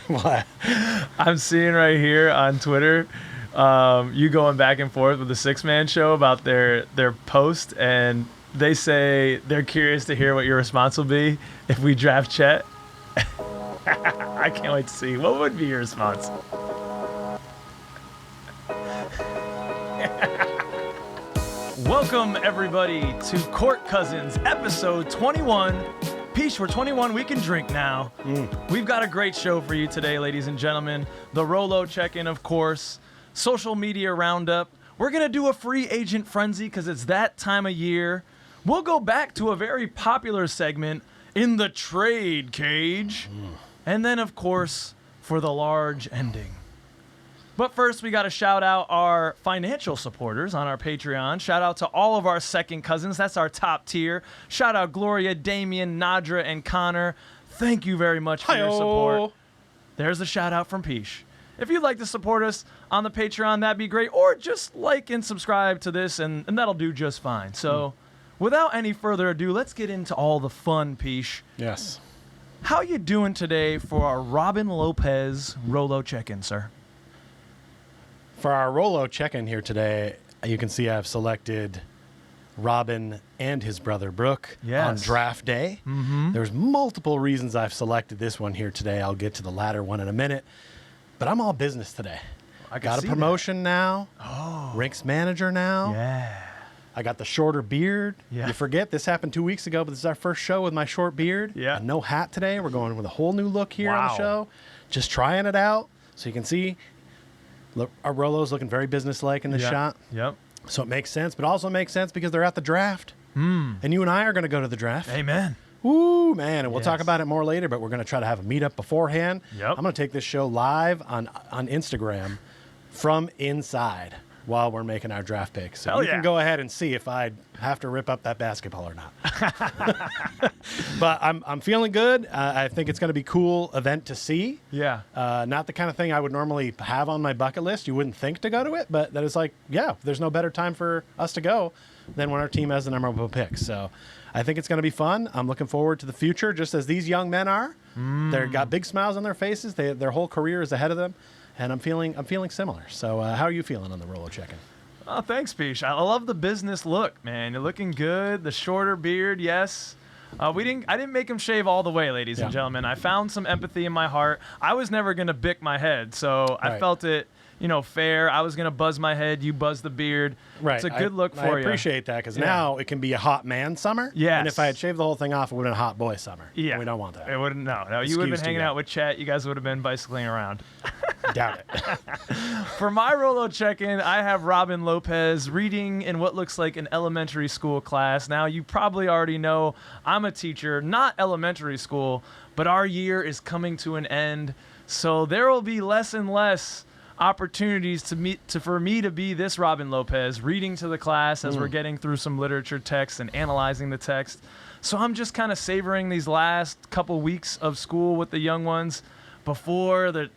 What? I'm seeing right here on Twitter, you going back and forth with the Six Man Show about their post, and they say they're curious to hear what your response will be if we draft Chet. I can't wait to see. What would be your response? Welcome, everybody, to Court Cousins, episode 21. Pich, we're 21. We can drink now. We've got a great show for you today, ladies and gentlemen. The ROLO Check In, of course. Social media roundup. We're going to do a free agent frenzy because it's that time of year. We'll go back to a very popular segment in the trade cage. And then, of course, for the large ending. But first, we got to shout out our financial supporters on our Patreon. Shout out to all of our second cousins. That's our top tier. Shout out Gloria, Damien, Nadra, and Connor. Thank you very much for your support. There's a shout out from Pich. If you'd like to support us on the Patreon, that'd be great. Or just like and subscribe to this, and that'll do just fine. So without any further ado, let's get into all the fun, Pich. Yes. How you doing today for our Robin Lopez ROLO Check-In, sir? For our ROLO check-in here today, you can see I've selected Robin and his brother Brooke on draft day. There's multiple reasons I've selected this one here today. I'll get to the latter one in a minute. But I'm all business today. I got a promotion now. Rinks manager now. Yeah. I got the shorter beard. You forget, this happened 2 weeks ago, but this is our first show with my short beard. Yeah. And no hat today. We're going with a whole new look here on the show. Just trying it out. So you can see look, our Rolo's looking very businesslike in this shot. Yep. So it makes sense, but also makes sense because they're at the draft. And you and I are going to go to the draft. Amen. Ooh, man. And we'll talk about it more later, but we're going to try to have a meetup beforehand. Yep. I'm going to take this show live on Instagram from inside while we're making our draft picks. So you can go ahead and see if I have to rip up that basketball or not. But I'm feeling good. I think it's going to be a cool event to see. Yeah. Not the kind of thing I would normally have on my bucket list. You wouldn't think to go to it, but that is like, there's no better time for us to go than when our team has the number one pick. So I think it's going to be fun. I'm looking forward to the future, just as these young men are. They've got big smiles on their faces. Their whole career is ahead of them. And I'm feeling similar. So how are you feeling on the ROLO Check-In? Oh, thanks, Pich. I love the business look, man. You're looking good. The shorter beard, yes. I didn't make him shave all the way, ladies and gentlemen. I found some empathy in my heart. I was never gonna bick my head, so I felt it, fair. I was gonna buzz my head. You buzz the beard. Right. It's a good look for you. I appreciate that because now it can be a hot man summer. Yes. And if I had shaved the whole thing off, it would have been a hot boy summer. Yeah. And we don't want that. It wouldn't. No. You would have been hanging out with Chet. You guys would have been bicycling around. Doubt it. For my ROLO check-in, I have Robin Lopez reading in what looks like an elementary school class. Now, you probably already know I'm a teacher, not elementary school, but our year is coming to an end. So there will be less and less opportunities for me to be this Robin Lopez reading to the class as we're getting through some literature text and analyzing the text. So I'm just kind of savoring these last couple weeks of school with the young ones before the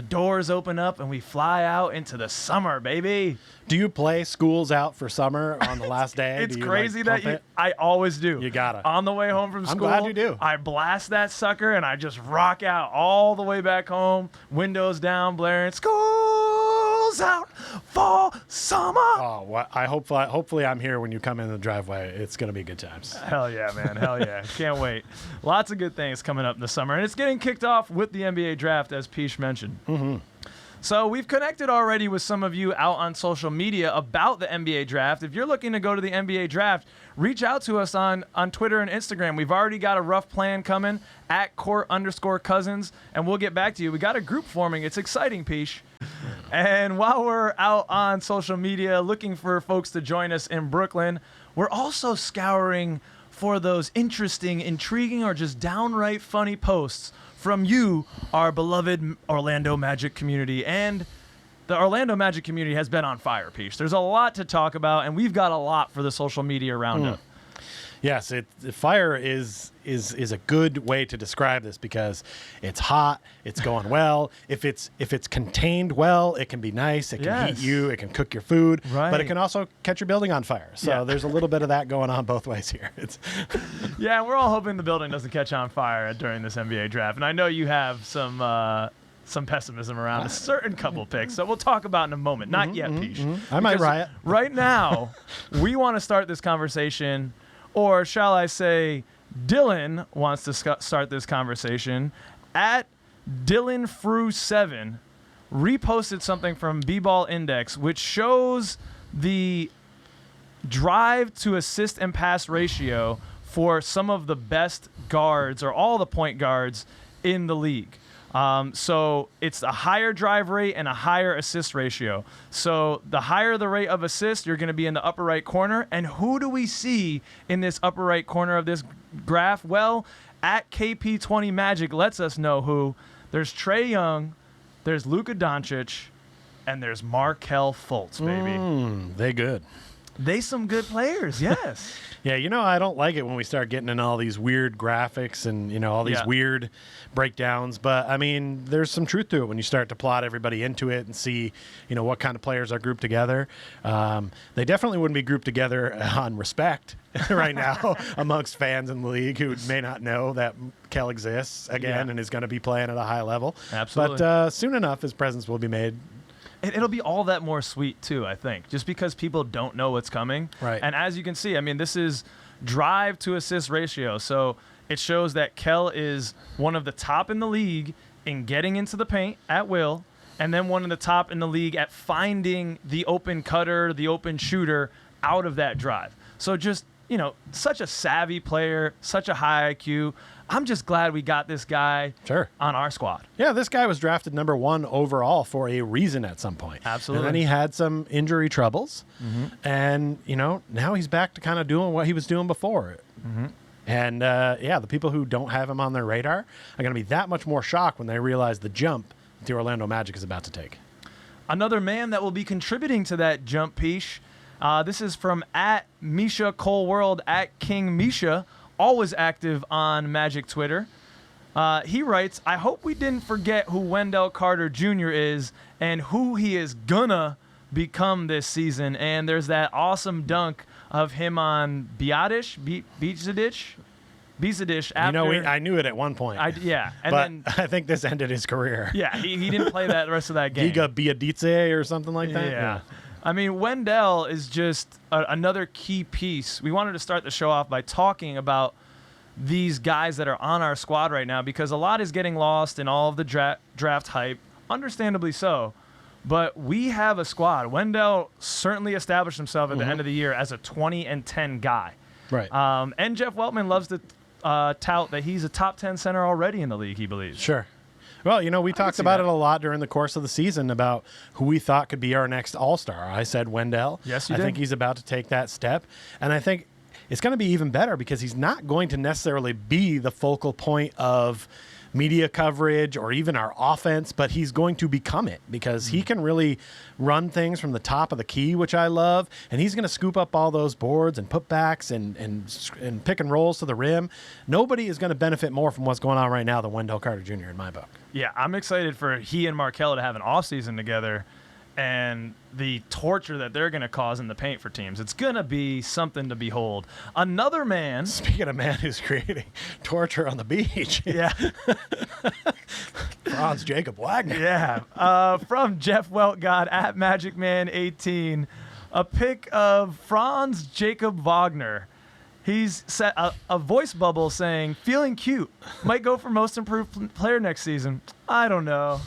doors open up and we fly out into the summer, baby. Do you play schools out for summer on the last day? It's crazy that I always do. You gotta. On the way home from school, I'm glad you do. I blast that sucker and I just rock out all the way back home, windows down, blaring, school's out for summer. Oh, well, hopefully I'm here when you come in the driveway. It's going to be good times. Hell yeah, man. Hell yeah. Can't wait. Lots of good things coming up in the summer. And it's getting kicked off with the NBA draft, as Pich mentioned. So we've connected already with some of you out on social media about the NBA draft. If you're looking to go to the NBA draft, reach out to us on Twitter and Instagram. We've already got a rough plan coming at @court_cousins, and we'll get back to you. We got a group forming. It's exciting, Pich. And while we're out on social media looking for folks to join us in Brooklyn, we're also scouring for those interesting, intriguing, or just downright funny posts from you, our beloved Orlando Magic community. And the Orlando Magic community has been on fire, Pich. There's a lot to talk about, and we've got a lot for the social media roundup. Yes, fire is a good way to describe this because it's hot, it's going well. If it's contained well, it can be nice. It can heat you. It can cook your food, but it can also catch your building on fire. So there's a little bit of that going on both ways here. Yeah, we're all hoping the building doesn't catch on fire during this NBA draft, and I know you have some pessimism around a certain couple picks, so we'll talk about in a moment. Not yet, Pich. I might riot. Right now, we want to start this conversation, or shall I say, Dylan wants to start this conversation. At DylanFrew7 reposted something from B-Ball Index, which shows the drive to assist and pass ratio for some of the best guards or all the point guards in the league. So it's a higher drive rate and a higher assist ratio. So the higher the rate of assist, you're going to be in the upper right corner. And who do we see in this upper right corner of this graph? Well, at KP20 Magic lets us know who. There's Trae Young, there's Luka Doncic, and there's Markelle Fultz, baby. They good. They some good players, yes. Yeah, I don't like it when we start getting in all these weird graphics and, all these weird breakdowns. But, I mean, there's some truth to it when you start to plot everybody into it and see, what kind of players are grouped together. They definitely wouldn't be grouped together on respect right now amongst fans in the league who may not know that Kel exists again and is going to be playing at a high level. Absolutely. But soon enough, his presence will be made. It'll be all that more sweet, too, I think, just because people don't know what's coming. Right. And as you can see, I mean, this is drive to assist ratio. So it shows that Kel is one of the top in the league in getting into the paint at will, and then one of the top in the league at finding the open cutter, the open shooter out of that drive. So just, such a savvy player, such a high IQ. I'm just glad we got this guy on our squad. Yeah, this guy was drafted number 1 overall for a reason at some point. Absolutely. And then he had some injury troubles. And, now he's back to kind of doing what he was doing before. And, the people who don't have him on their radar are going to be that much more shocked when they realize the jump the Orlando Magic is about to take. Another man that will be contributing to that jump, Pich. This is from at Misha Cole World, at King Misha, always active on Magic Twitter. He writes, I hope we didn't forget who Wendell Carter Jr. is and who he is gonna become this season. And there's that awesome dunk of him on Bicadic after. I knew it at one point. And but then I think this ended his career. Yeah, he didn't play that the rest of that game. Giga Biadice or something like that. Yeah. I mean, Wendell is just another key piece. We wanted to start the show off by talking about these guys that are on our squad right now because a lot is getting lost in all of the draft hype, understandably so. But we have a squad. Wendell certainly established himself at the end of the year as a 20-10 guy. Right. And Jeff Weltman loves to tout that he's a top 10 center already in the league, he believes. Sure. Well, we talked about it a lot during the course of the season about who we thought could be our next All-Star. I said Wendell. Yes, you I did. think he's about to take that step. And I think it's going to be even better because he's not going to necessarily be the focal point of media coverage or even our offense, but he's going to become it because he can really run things from the top of the key, which I love, and he's going to scoop up all those boards and putbacks and pick and rolls to the rim. Nobody is going to benefit more from what's going on right now than Wendell Carter Jr. in my book. Yeah, I'm excited for he and Markelle to have an offseason together and the torture that they're going to cause in the paint for teams. It's going to be something to behold. Another man. Speaking of man who's creating torture on the beach. Yeah. Franz Wagner. Yeah. From Jeff Weltgod at MagicMan18, a pic of Franz Jacob Wagner. He's set a voice bubble saying, feeling cute. Might go for most improved player next season. I don't know.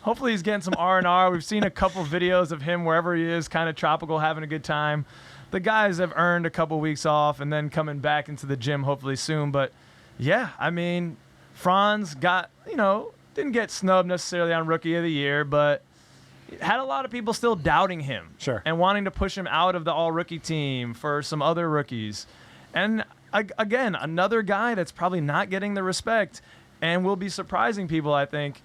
Hopefully he's getting some R&R. We've seen a couple videos of him wherever he is, kind of tropical, having a good time. The guys have earned a couple weeks off and then coming back into the gym hopefully soon. But, yeah, I mean, Franz got, didn't get snubbed necessarily on Rookie of the Year, but had a lot of people still doubting him. Sure. And wanting to push him out of the all-rookie team for some other rookies. And, again, another guy that's probably not getting the respect and will be surprising people, I think,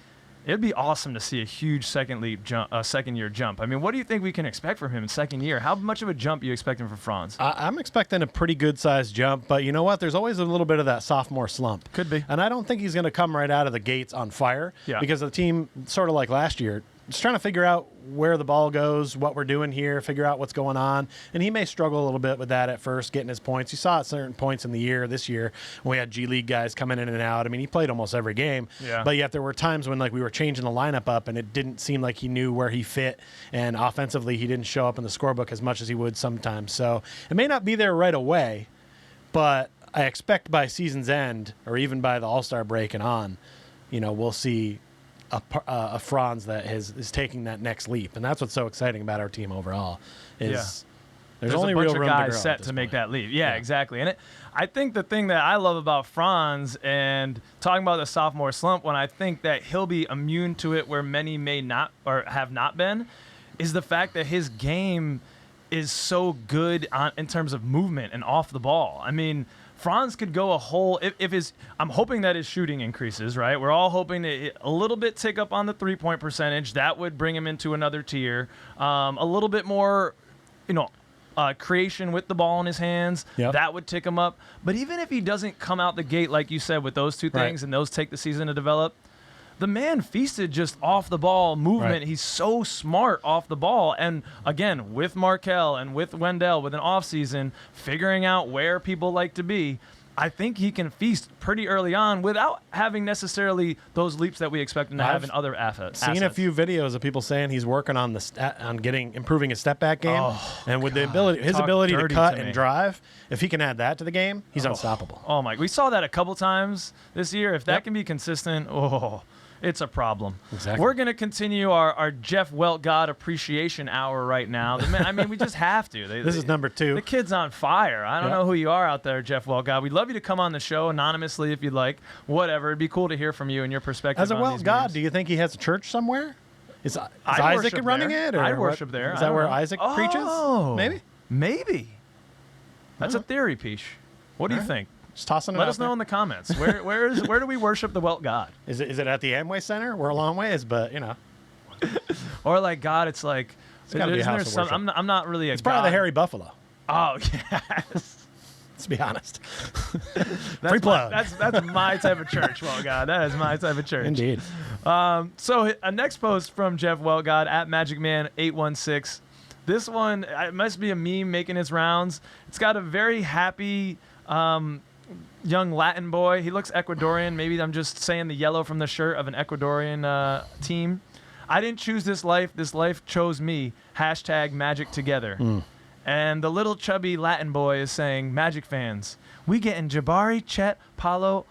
It'd be awesome to see a huge second year jump. I mean, what do you think we can expect from him in second year? How much of a jump are you expecting for Franz? I'm expecting a pretty good sized jump, but you know what? There's always a little bit of that sophomore slump. Could be. And I don't think he's going to come right out of the gates on fire because the team, sort of like last year, just trying to figure out where the ball goes, what we're doing here, figure out what's going on. And he may struggle a little bit with that at first, getting his points. You saw at certain points in the year, this year, when we had G League guys coming in and out. I mean, he played almost every game. Yeah. But yet there were times when like we were changing the lineup up and it didn't seem like he knew where he fit. And offensively, he didn't show up in the scorebook as much as he would sometimes. So it may not be there right away, but I expect by season's end or even by the All-Star break and on, we'll see a Franz that is taking that next leap, and that's what's so exciting about our team overall. There's only a bunch real of room guys to grow set to make that leap. Yeah, exactly. And I think the thing that I love about Franz and talking about the sophomore slump, when I think that he'll be immune to it, where many may not or have not been, is the fact that his game is so good in terms of movement and off the ball. I mean, Franz could go a whole I'm hoping that his shooting increases, right? We're all hoping to a little bit tick up on the 3-point percentage. That would bring him into another tier. A little bit more, creation with the ball in his hands. Yep. That would tick him up. But even if he doesn't come out the gate, like you said, with those two things, and those take the season to develop, the man feasted just off the ball movement. Right. He's so smart off the ball. And again, with Markelle and with Wendell, with an offseason, figuring out where people like to be, I think he can feast pretty early on without having necessarily those leaps that we expect him to have in other assets. Seen a few videos of people saying he's working on improving his step back game, and with his ability to cut and drive, if he can add that to the game, he's unstoppable. Oh my! We saw that a couple times this year. If that can be consistent, it's a problem. Exactly. We're going to continue our Jeff Weltgod appreciation hour right now. I mean, we just have to. This is number 2. The kid's on fire. I don't know who you are out there, Jeff Weltgod. We'd love you to come on the show anonymously if you'd like. Whatever. It'd be cool to hear from you and your perspective. As a Weltgod, do you think he has a church somewhere? Is Isaac running it? Or I worship there. Is that where Isaac preaches? Maybe. That's a theory, Pich. What do you think? Just tossing it Let out us know there. in the comments. Where do we worship the Welt God? Is it at the Amway Center? We're a long ways, but Or like God, it's like it's gotta be a house of worship. I'm not really a It's God. probably the Hairy Buffalo. Oh yes. Let's be honest. Free plug. That's my type of church. Well, God, that is my type of church. Indeed. So a next post from Jeff Weltgod at MagicMan816. This one, it must be a meme making its rounds. It's got a very happy young Latin boy. He looks Ecuadorian. Maybe I'm just saying the yellow from the shirt of an Ecuadorian team. I didn't choose this life. This life chose me. # Magic Together. And the little chubby Latin boy is saying, Magic fans, we getting Jabari, Chet, Paulo.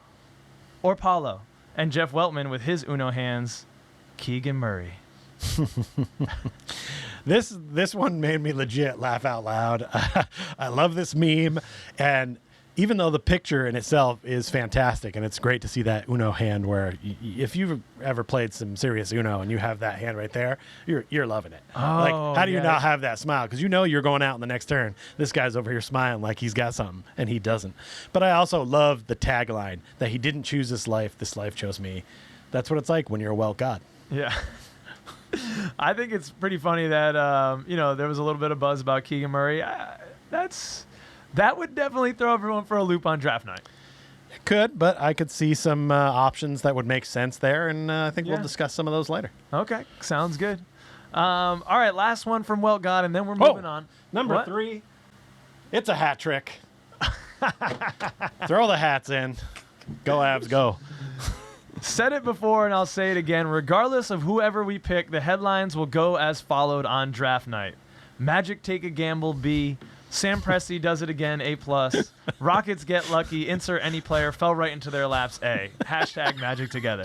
And Jeff Weltman with his Uno hands, Keegan Murray. This one made me legit laugh out loud. I love this meme, and even though the picture in itself is fantastic, and it's great to see that Uno hand where if you've ever played some serious Uno and you have that hand right there, you're loving it. Like, how do you not have that smile? Because you're going out in the next turn. This guy's over here smiling like he's got something, and he doesn't. But I also love the tagline that he didn't choose this life chose me. That's what it's like when you're a Welt God. Yeah. I think it's pretty funny that, there was a little bit of buzz about Keegan Murray. That would definitely throw everyone for a loop on draft night. It could, but I could see some options that would make sense there, and I think we'll discuss some of those later. Okay, sounds good. All right, last one from Weltgod, and then we're moving on. Number 3, it's a hat trick. Throw the hats in. Go Avs, go. Said it before, and I'll say it again. Regardless of whoever we pick, the headlines will go as followed on draft night. Magic take a gamble, B. Sam Presti does it again, A+. Rockets get lucky, insert any player, fell right into their laps, A. # Magic Together.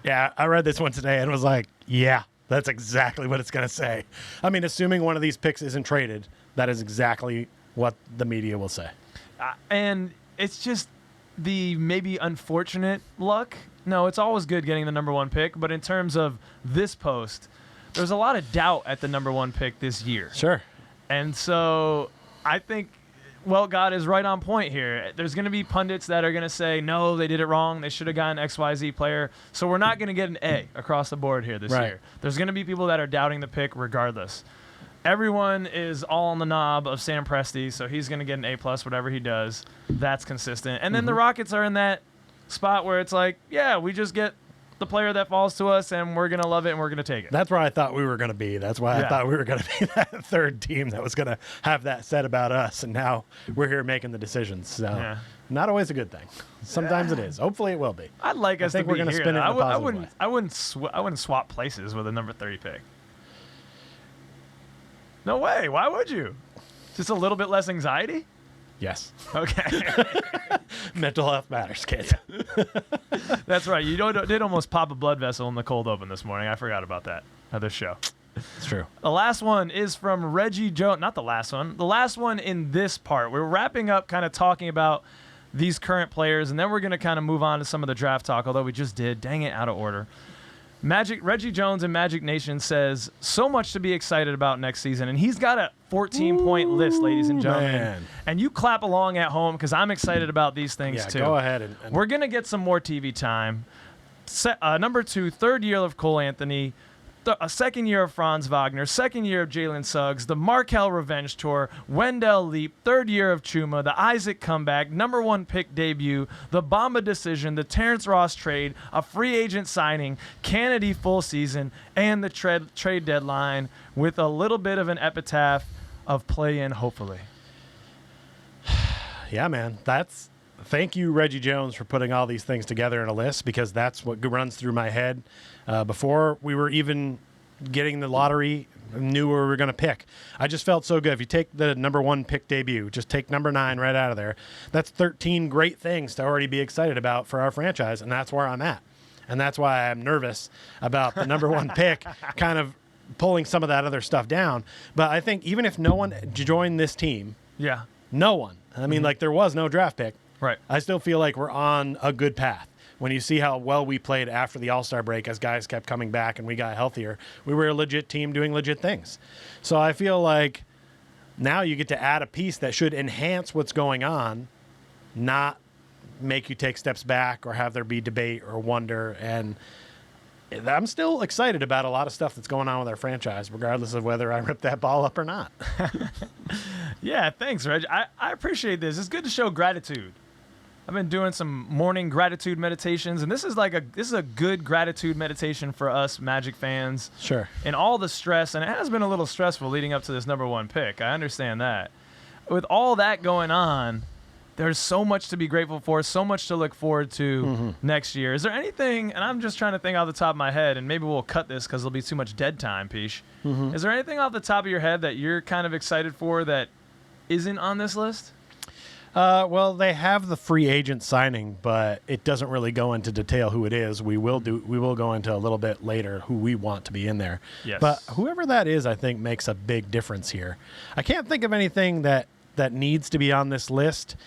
Yeah, I read this one today and was like, yeah, that's exactly what it's going to say. I mean, assuming one of these picks isn't traded, that is exactly what the media will say. And it's just the maybe unfortunate luck. No, it's always good getting the number 1 pick, but in terms of this post, there's a lot of doubt at the number 1 pick this year. Sure. And so I think well, God is right on point here. There's going to be pundits that are going to say, no, they did it wrong. They should have gotten XYZ player. So we're not going to get an A across the board here this year. There's going to be people that are doubting the pick regardless. Everyone is all on the knob of Sam Presti, so he's going to get an A+, whatever he does. That's consistent. And then the Rockets are in that spot where it's like, yeah, we just get the player that falls to us, and we're going to love it, and we're going to take it. That's where I thought we were going to be. That's why I thought we were going to be that third team that was going to have that said about us, and now we're here making the decisions. So not always a good thing. Sometimes it is. Hopefully it will be. I'd like us to be we're gonna here. spin it in a positive way. I wouldn't swap places with a number 30 pick. No way. Why would you? Just a little bit less anxiety? Yes. Okay. Mental health matters, kids. That's right. You did almost pop a blood vessel in the cold open this morning. I forgot about that at this show. It's true. The last one is from Reggie Jones. Not the last one. The last one in this part. We're wrapping up kind of talking about these current players, and then we're going to kind of move on to some of the draft talk, although we just did. Dang it, out of order. Reggie Jones in Magic Nation says, so much to be excited about next season. And he's got a 14-point list, ladies and gentlemen. Man. And you clap along at home because I'm excited about these things too. Go ahead. And we're going to get some more TV time. Number 2, third year of Cole Anthony. A second year of Franz Wagner, second year of Jalen Suggs, the Markelle Revenge Tour, Wendell Leap, third year of Chuma, the Isaac comeback, number 1 pick debut, the Bamba decision, the Terrence Ross trade, a free agent signing, Kennedy full season, and the trade deadline with a little bit of an epitaph of play-in, hopefully. Yeah, man. Thank you, Reggie Jones, for putting all these things together in a list, because that's what runs through my head. Before we were even getting the lottery, knew where we were going to pick. I just felt so good. If you take the number 1 pick debut, just take number 9 right out of there. That's 13 great things to already be excited about for our franchise, and that's where I'm at. And that's why I'm nervous about the number 1 pick kind of pulling some of that other stuff down. But I think even if no one joined this team, no one. I mean, like, there was no draft pick. Right. I still feel like we're on a good path. When you see how well we played after the All-Star break, as guys kept coming back and we got healthier, we were a legit team doing legit things. So I feel like now you get to add a piece that should enhance what's going on, not make you take steps back or have there be debate or wonder. And I'm still excited about a lot of stuff that's going on with our franchise, regardless of whether I rip that ball up or not. Yeah, thanks, Reg. I appreciate this. It's good to show gratitude. I've been doing some morning gratitude meditations, and this is a good gratitude meditation for us Magic fans. Sure. And all the stress, and it has been a little stressful leading up to this number 1 pick. I understand that. With all that going on, there's so much to be grateful for, so much to look forward to next year. Is there anything, and I'm just trying to think off the top of my head, and maybe we'll cut this because there'll be too much dead time, Pich. Is there anything off the top of your head that you're kind of excited for that isn't on this list? Well, they have the free agent signing, but it doesn't really go into detail who it is. We will go into a little bit later who we want to be in there. Yes. But whoever that is, I think makes a big difference here. I can't think of anything that needs to be on this list.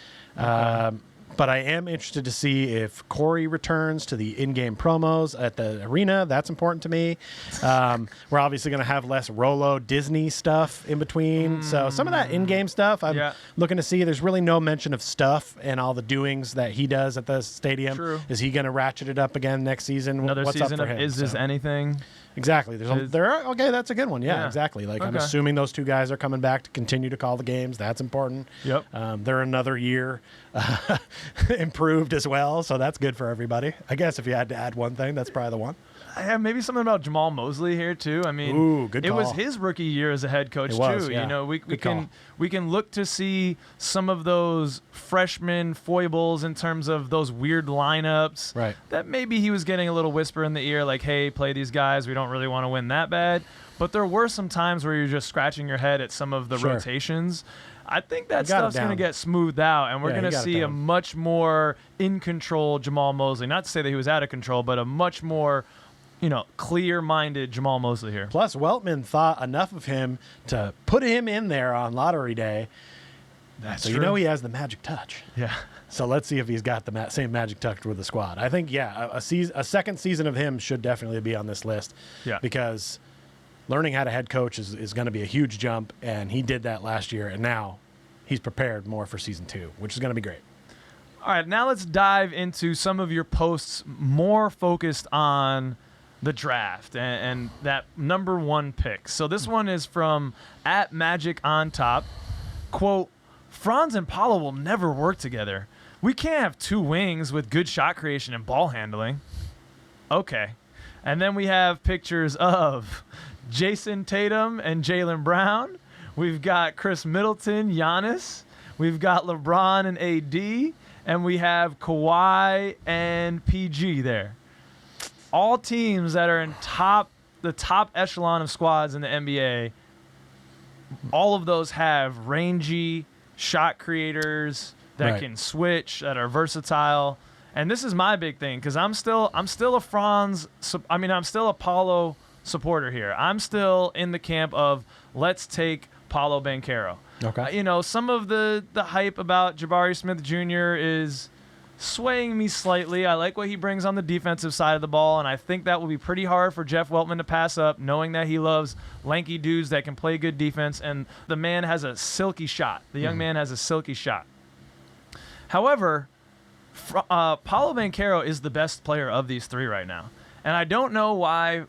But I am interested to see if Corey returns to the in-game promos at the arena. That's important to me. We're obviously going to have less Rolo Disney stuff in between. So some of that in-game stuff I'm looking to see. There's really no mention of stuff and all the doings that he does at the stadium. True. Is he going to ratchet it up again next season? Another What's season up for of him? Is This Anything? Exactly. Okay, that's a good one. Yeah, exactly. Like, I'm assuming those 2 guys are coming back to continue to call the games. That's important. Yep. They're another year improved as well, so that's good for everybody. I guess if you had to add one thing, that's probably the one. I have maybe something about Jamal Mosley here too. I mean, good it call. was his rookie year as a head coach too. Yeah. You know, we can look to see some of those freshman foibles in terms of those weird lineups. Right. That maybe he was getting a little whisper in the ear, like, "Hey, play these guys. We don't really want to win that bad." But there were some times where you're just scratching your head at some of the rotations. I think that stuff's going to get smoothed out, and we're going to see a much more in control Jamal Mosley. Not to say that he was out of control, but a much more, clear-minded Jamal Mosley here. Plus, Weltman thought enough of him to put him in there on lottery day. That's so true. he has the magic touch. Yeah. So let's see if he's got the same magic touch with the squad. I think, a second season of him should definitely be on this list. Yeah. Because learning how to head coach is going to be a huge jump, and he did that last year, and now he's prepared more for season 2, which is going to be great. All right, now let's dive into some of your posts more focused on the draft and that number 1 pick. So this one is from @MagicOnTop. Quote, Franz and Paolo will never work together. We can't have 2 wings with good shot creation and ball handling. Okay. And then we have pictures of Jason Tatum and Jaylen Brown. We've got Chris Middleton, Giannis. We've got LeBron and AD. And we have Kawhi and PG there. All teams that are in the top echelon of squads in the NBA, all of those have rangy shot creators that can switch, that are versatile. And this is my big thing, because I'm still a I'm still a Paolo supporter here. I'm still in the camp of let's take Paolo Banchero. Okay. Some of the hype about Jabari Smith Jr. is swaying me slightly. I like what he brings on the defensive side of the ball, and I think that will be pretty hard for Jeff Weltman to pass up, knowing that he loves lanky dudes that can play good defense, and the man has a silky shot. The young man has a silky shot. However, Paolo Banchero is the best player of these 3 right now, and I don't know why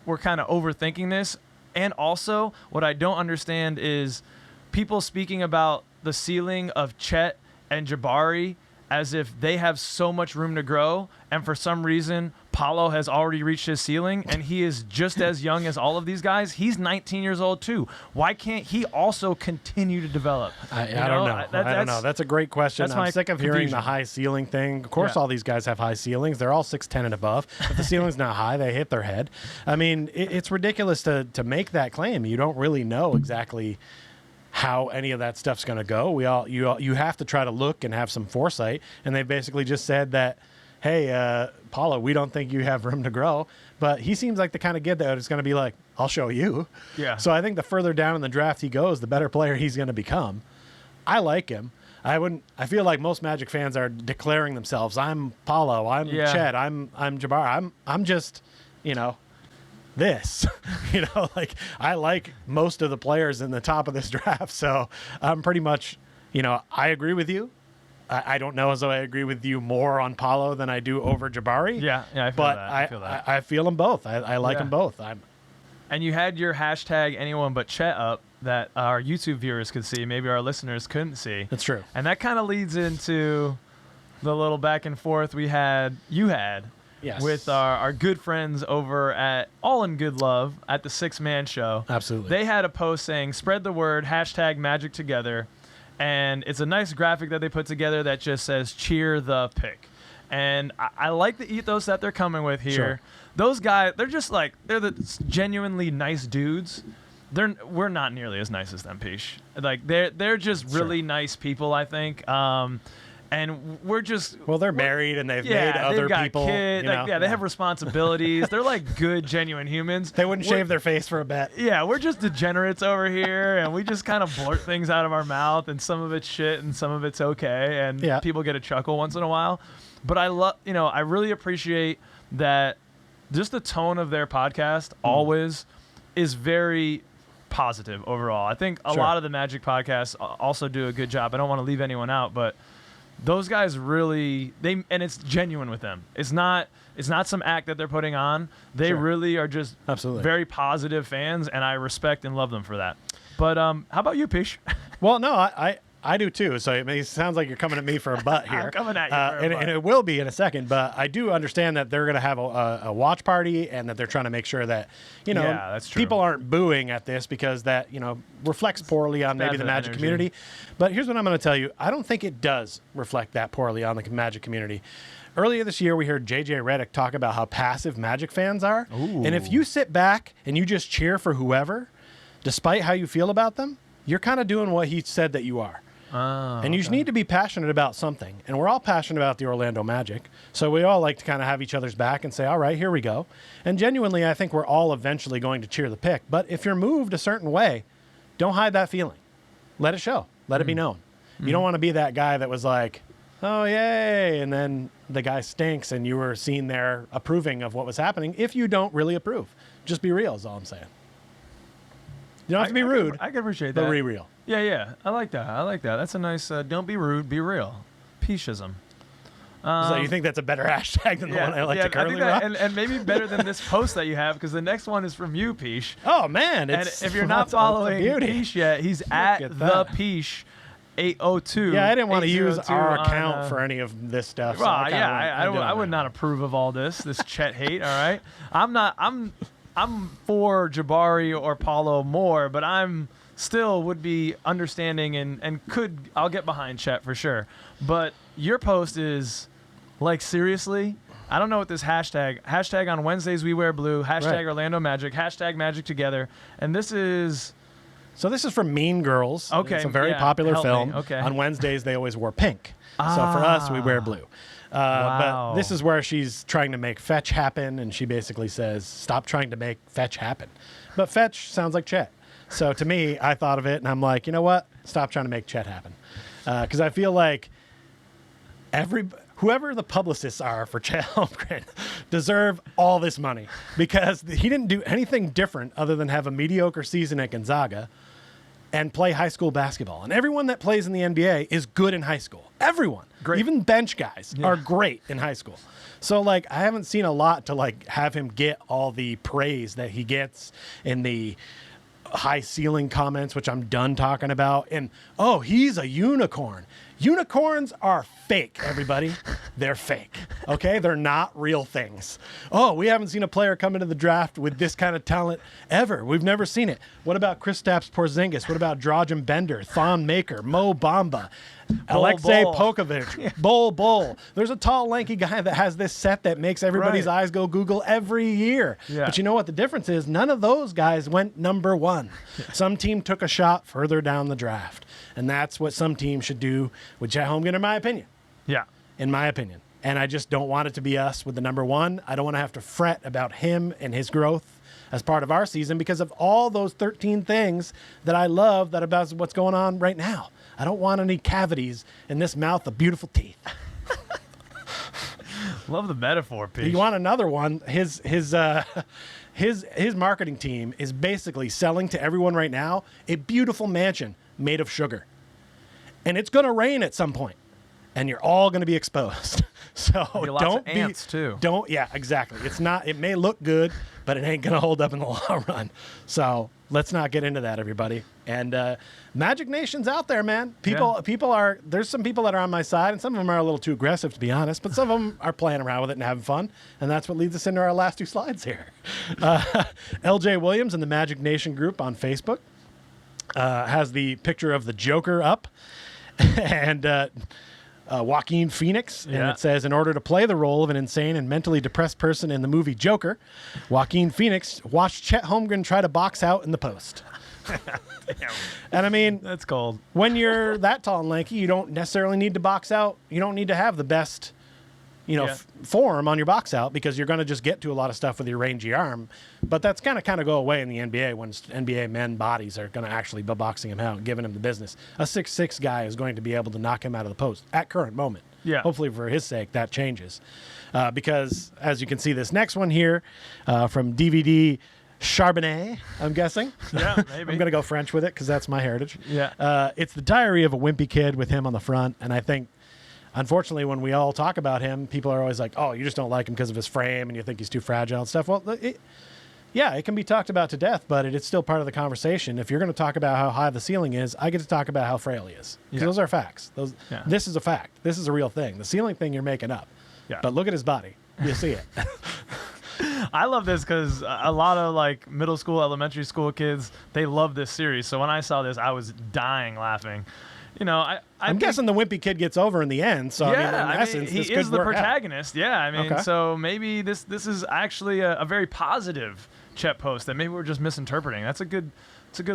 we're kind of overthinking this. And also, what I don't understand is people speaking about the ceiling of Chet and Jabari as if they have so much room to grow, and for some reason, Paolo has already reached his ceiling, and he is just as young as all of these guys. He's 19 years old, too. Why can't he also continue to develop? I don't know. I don't know. That's a great question. I'm sick of hearing the high ceiling thing. Of course, all these guys have high ceilings. They're all 6'10" and above. If the ceiling's not high, they hit their head. I mean, it's ridiculous to make that claim. You don't really know exactly how any of that stuff's going to go. You have to try to look and have some foresight, and they basically just said that, hey, Paolo, we don't think you have room to grow, but he seems like the kind of kid that is going to be like, I'll show you. Yeah. So I think the further down in the draft he goes, the better player he's going to become. I like him. I feel like most Magic fans are declaring themselves, I'm Paolo, I'm Chet, I'm Jabari, I'm just, this, like I like most of the players in the top of this draft. So I'm pretty much, I agree with you. I don't know as though I agree with you more on Paolo than I do over Jabari. Yeah, I feel that. I feel them both. I like them both. And you had your hashtag anyone but Chet up that our YouTube viewers could see, maybe our listeners couldn't see. That's true. And that kind of leads into the little back and forth you had yes, with our good friends over at All in Good Love at the 6 Man Show. Absolutely. They had a post saying, spread the word, hashtag Magic Together. And it's a nice graphic that they put together that just says, cheer the pick. And I like the ethos that they're coming with here. Sure. Those guys, they're the genuinely nice dudes. We're not nearly as nice as them, Pich. Like they're just really nice people, I think. And we're just they're married and they've made other people. Kids, they have responsibilities. They're like good, genuine humans. They wouldn't shave their face for a bet. Yeah, we're just degenerates over here, and we just kind of blurt things out of our mouth, and some of it's shit, and some of it's okay, and people get a chuckle once in a while. But I really appreciate that. Just the tone of their podcast always is very positive overall. I think a lot of the Magic podcasts also do a good job. I don't want to leave anyone out, but those guys really and it's genuine with them. It's not some act that they're putting on. They really are just very positive fans, and I respect and love them for that. But how about you, Pich? Well, no, I do too. So it sounds like you're coming at me for a butt here. I'm coming at you and it will be in a second. But I do understand that they're going to have a watch party, and that they're trying to make sure that that's true. people aren't booing at this, because that reflects poorly on maybe the Magic community. But here's what I'm going to tell you: I don't think it does reflect that poorly on the Magic community. Earlier this year, we heard JJ Redick talk about how passive Magic fans are, and if you sit back and you just cheer for whoever, despite how you feel about them, you're kind of doing what he said that you are. And you need to be passionate about something. And we're all passionate about the Orlando Magic. So we all like to kind of have each other's back and say, all right, here we go. And genuinely, I think we're all eventually going to cheer the pick. But if you're moved a certain way, don't hide that feeling. Let it show. Let it be known. You don't want to be that guy that was like, oh, yay. And then the guy stinks and you were seen there approving of what was happening. If you don't really approve, just be real is all I'm saying. You don't have to be rude. I can appreciate that. But be real. Yeah. I like that. That's a nice. Don't be rude. Be real. Pishism. So you think that's a better hashtag than the one I like to currently rock? And maybe better than this post that you have, because the next one is from you, Pich. Oh man! And if you're not following Pich yet, he's at the Pich 802. Yeah, I didn't want to use our account for any of this stuff. Well, I would not approve of all this Chet hate. All right, I'm for Jabari or Paulo more, but I'm still would be understanding and I'll get behind Chet for sure. But your post is like, seriously, I don't know what this hashtag on Wednesdays we wear blue, hashtag Orlando Magic, hashtag Magic Together, and this is. So this is from Mean Girls. Okay, it's a very popular film. Okay. On Wednesdays they always wore pink. So for us we wear blue. Wow. But this is where she's trying to make fetch happen, and she basically says, "Stop trying to make fetch happen." But fetch sounds like Chet. So to me, I thought of it, and I'm like, you know what? Stop trying to make Chet happen, because I feel like whoever the publicists are for Chet Holmgren deserve all this money, because he didn't do anything different other than have a mediocre season at Gonzaga and play high school basketball. And everyone that plays in the NBA is good in high school. Everyone. Great. Even bench guys are great in high school. So, like, I haven't seen a lot to, like, have him get all the praise that he gets in the high ceiling comments, which I'm done talking about. And, oh, he's a unicorn. Unicorns are fake, everybody. They're fake, okay? They're not real things. Oh, we haven't seen a player come into the draft with this kind of talent ever. We've never seen it. What about Kristaps Porzingis? What about Dragan Bender, Thon Maker, Mo Bamba, Alexei Pokovich, Bol. There's a tall, lanky guy that has this set that makes everybody's eyes go Google every year. Yeah. But you know what the difference is? None of those guys went number one. Some team took a shot further down the draft. And that's what some teams should do with Chet Holmgren, in my opinion. Yeah. In my opinion. And I just don't want it to be us with the number one. I don't want to have to fret about him and his growth as part of our season because of all those 13 things that I love that about what's going on right now. I don't want any cavities in this mouth of beautiful teeth. Love the metaphor, Pich. You want another one? His marketing team is basically selling to everyone right now a beautiful mansion made of sugar. And it's going to rain at some point, and you're all going to be exposed. So don't be ants too. Yeah, exactly. It's not. It may look good, but it ain't going to hold up in the long run. So let's not get into that, everybody. And Magic Nation's out there, man. People are. There's some people that are on my side, and some of them are a little too aggressive, to be honest. But some of them are playing around with it and having fun, and that's what leads us into our last two slides here. LJ Williams in the Magic Nation group on Facebook has the picture of the Joker up. And Joaquin Phoenix, and it says, in order to play the role of an insane and mentally depressed person in the movie Joker, Joaquin Phoenix watched Chet Holmgren try to box out in the post. And I mean, that's cold. When you're that tall and lanky, you don't necessarily need to box out. You don't need to have the best, form on your box out, because you're going to just get to a lot of stuff with your rangy arm. But that's going to kind of go away in the NBA when NBA men bodies are going to actually be boxing him out and giving him the business. A 6'6" guy is going to be able to knock him out of the post at current moment. Yeah. Hopefully for his sake that changes. Because as you can see, this next one here from DVD Charbonnet, I'm guessing. Yeah, maybe. I'm going to go French with it because that's my heritage. Yeah. It's the diary of a wimpy kid with him on the front. And I think, unfortunately, when we all talk about him, people are always like, oh, you just don't like him because of his frame and you think he's too fragile and stuff. Well, it can be talked about to death, but it's still part of the conversation. If you're going to talk about how high the ceiling is, I get to talk about how frail he is. Because those are facts. This is a fact. This is a real thing. The ceiling thing you're making up. Yeah. But look at his body. You see it. I love this because a lot of like middle school, elementary school kids, they love this series. So when I saw this, I was dying laughing. I'm guessing the wimpy kid gets over in the end. So in essence, he is the protagonist. Out. Yeah, so maybe this is actually a very positive Chet post that maybe we're just misinterpreting. It's a good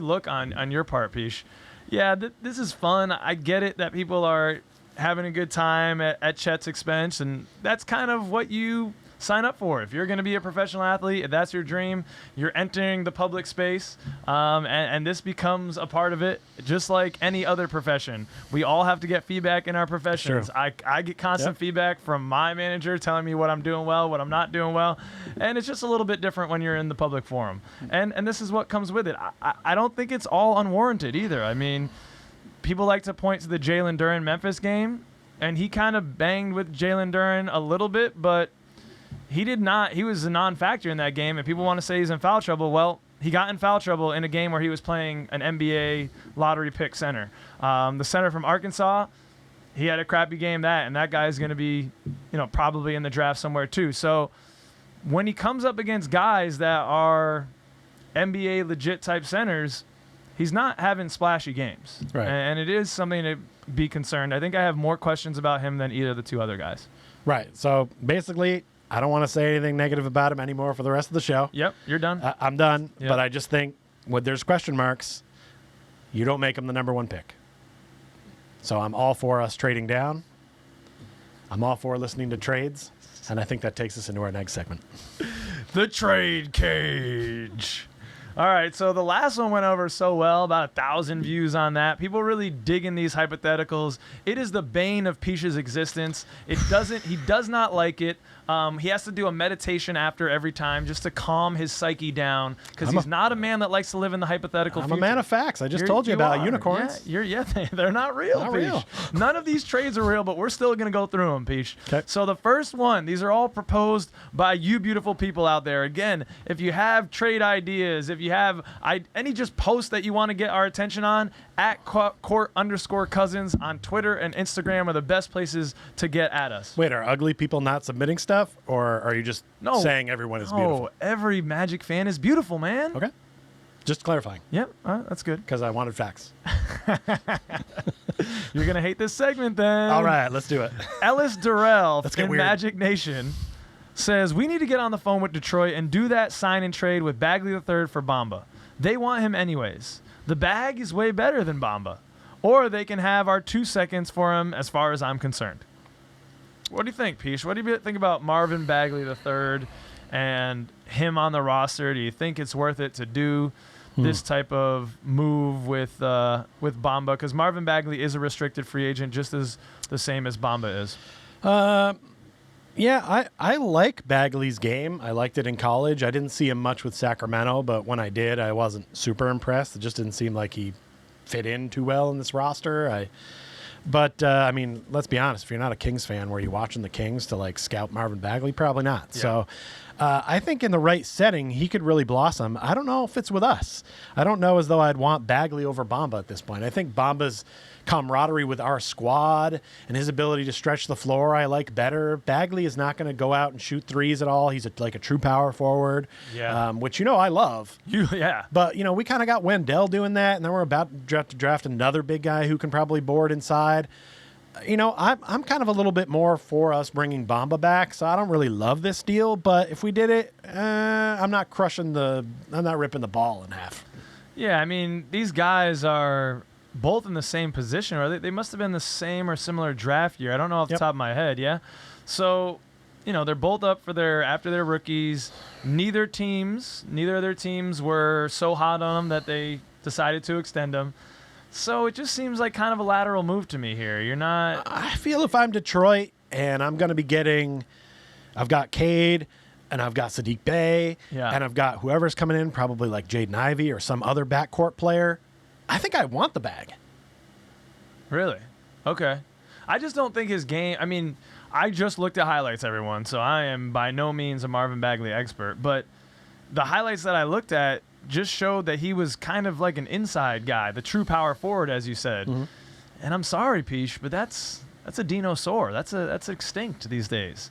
look on your part, Pich. Yeah, this is fun. I get it that people are having a good time at Chet's expense, and that's kind of what you sign up for it. If you're going to be a professional athlete, if that's your dream, you're entering the public space, and this becomes a part of it, just like any other profession. We all have to get feedback in our professions. I get constant feedback from my manager telling me what I'm doing well, what I'm not doing well, and it's just a little bit different when you're in the public forum. And this is what comes with it. I don't think it's all unwarranted either. I mean, people like to point to the Jalen Duren-Memphis game, and he kind of banged with Jalen Duren a little bit, but he was a non-factor in that game, and people want to say he's in foul trouble. Well, he got in foul trouble in a game where he was playing an NBA lottery pick center. The center from Arkansas, he had a crappy game and that guy's going to be, probably in the draft somewhere too. So when he comes up against guys that are NBA legit type centers, he's not having splashy games. Right. And it is something to be concerned. I think I have more questions about him than either of the two other guys. Right. So basically, I don't want to say anything negative about him anymore for the rest of the show. Yep, you're done. I'm done. Yep. But I just think when there's question marks, you don't make him the number one pick. So I'm all for us trading down. I'm all for listening to trades. And I think that takes us into our next segment. The trade cage. All right, so the last one went over so well, about 1,000 views on that. People really digging these hypotheticals. It is the bane of Pich's existence. He does not like it. He has to do a meditation after every time just to calm his psyche down because he's not a man that likes to live in the hypothetical I'm future. a man of facts. I just told you about unicorns. Yeah, they're not real, Not Pich. real. None of these trades are real, but we're still going to go through them, Pich. Okay. So the first one, these are all proposed by you beautiful people out there. Again, if you have trade ideas, if you have any just posts that you want to get our attention on, at @court_cousins on Twitter and Instagram are the best places to get at us. Wait, are ugly people not submitting stuff? Or are you just saying everyone is beautiful? Every Magic fan is beautiful, man. Okay. Just clarifying. Yep, that's good. Because I wanted facts. You're going to hate this segment then. All right, let's do it. Ellis Durrell in weird. Magic Nation says, we need to get on the phone with Detroit and do that sign and trade with Bagley III for Bamba. They want him anyways. The bag is way better than Bamba. Or they can have our 2 seconds for him as far as I'm concerned. What do you think, Pich? What do you think about Marvin Bagley III and him on the roster? Do you think it's worth it to do this type of move with Bamba? Because Marvin Bagley is a restricted free agent just as the same as Bamba is. Yeah, I like Bagley's game. I liked it in college. I didn't see him much with Sacramento, but when I did, I wasn't super impressed. It just didn't seem like he fit in too well in this roster. But I mean, let's be honest. If you're not a Kings fan, were you watching the Kings to scout Marvin Bagley? Probably not. Yeah. So I think in the right setting, he could really blossom. I don't know if it's with us. I don't know as though I'd want Bagley over Bamba at this point. I think Bamba's camaraderie with our squad and his ability to stretch the floor I like better. Bagley is not going to go out and shoot threes at all. He's like a true power forward, which I love. But we kind of got Wendell doing that, and then we're about to draft another big guy who can probably board inside. I'm kind of a little bit more for us bringing Bamba back, so I don't really love this deal. But if we did it, I'm not ripping the ball in half. Yeah, I mean, these guys are both in the same position, or they must have been the same or similar draft year. I don't know off the top of my head. Yeah, so they're both up for after their rookies. Neither of their teams were so hot on them that they decided to extend them. So it just seems like kind of a lateral move to me here. You're not. I feel if I'm Detroit and I'm going to be I've got Cade and I've got Sadiq Bey and I've got whoever's coming in, probably like Jaden Ivey or some other backcourt player. I think I want the bag. Really? Okay. I just don't think his game. I mean, I just looked at highlights, everyone, so I am by no means a Marvin Bagley expert, but the highlights that I looked at just showed that he was kind of like an inside guy, the true power forward, as you said. Mm-hmm. And I'm sorry, Pich, but that's a dinosaur. That's extinct these days.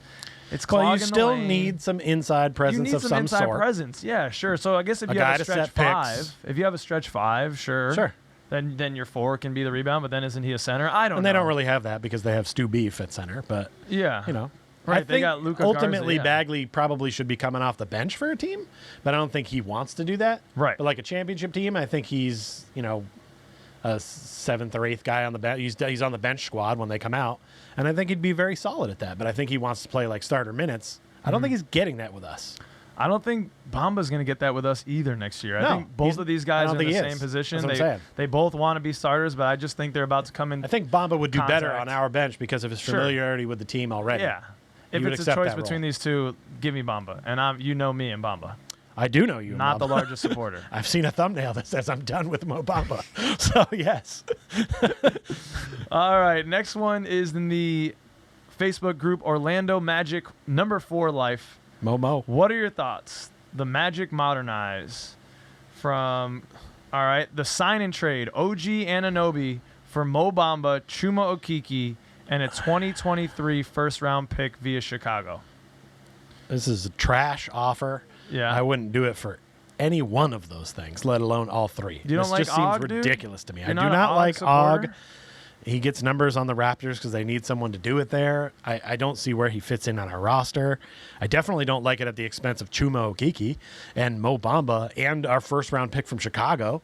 It's clogging you still the lane. Need some inside presence of some sort. You need some inside presence. Yeah, sure. So I guess if you have a stretch five, sure. Then your 4 can be the rebound, but then isn't he a center? I don't know. And they don't really have that because they have Stu Beef at center, but right. I think they got Luka ultimately Garza, Bagley probably should be coming off the bench for a team, but I don't think he wants to do that. Right. But like a championship team, I think he's, a 7th or 8th guy on the bench. He's on the bench squad when they come out, and I think he'd be very solid at that. But I think he wants to play like starter minutes I don't think he's getting that with us. I don't think Bamba's going to get that with us either next year. I think both of these guys are in the same position. They both want to be starters, but I just think they're about to come in. I think Bamba would do better on our bench because of his familiarity with the team already. Yeah. If it's a choice between these two, give me Bamba. And you know me and Bamba. I do know you. Not the largest supporter. I've seen a thumbnail that says I'm done with Mo Bamba. So, yes. All right. Next one is in the Facebook group Orlando Magic #4 Life. Mo. What are your thoughts? The Magic modernize from, all right, the sign and trade, OG Anunoby for Mo Bamba, Chuma Okeke, and a 2023 first-round pick via Chicago. This is a trash offer. Yeah. I wouldn't do it for any one of those things, let alone all three. You don't this like Og, seems ridiculous to me. You're I do not like supporter? Og. He gets numbers on the Raptors because they need someone to do it there. I don't see where he fits in on our roster. I definitely don't like it at the expense of Chuma Okeke and Mo Bamba and our first-round pick from Chicago.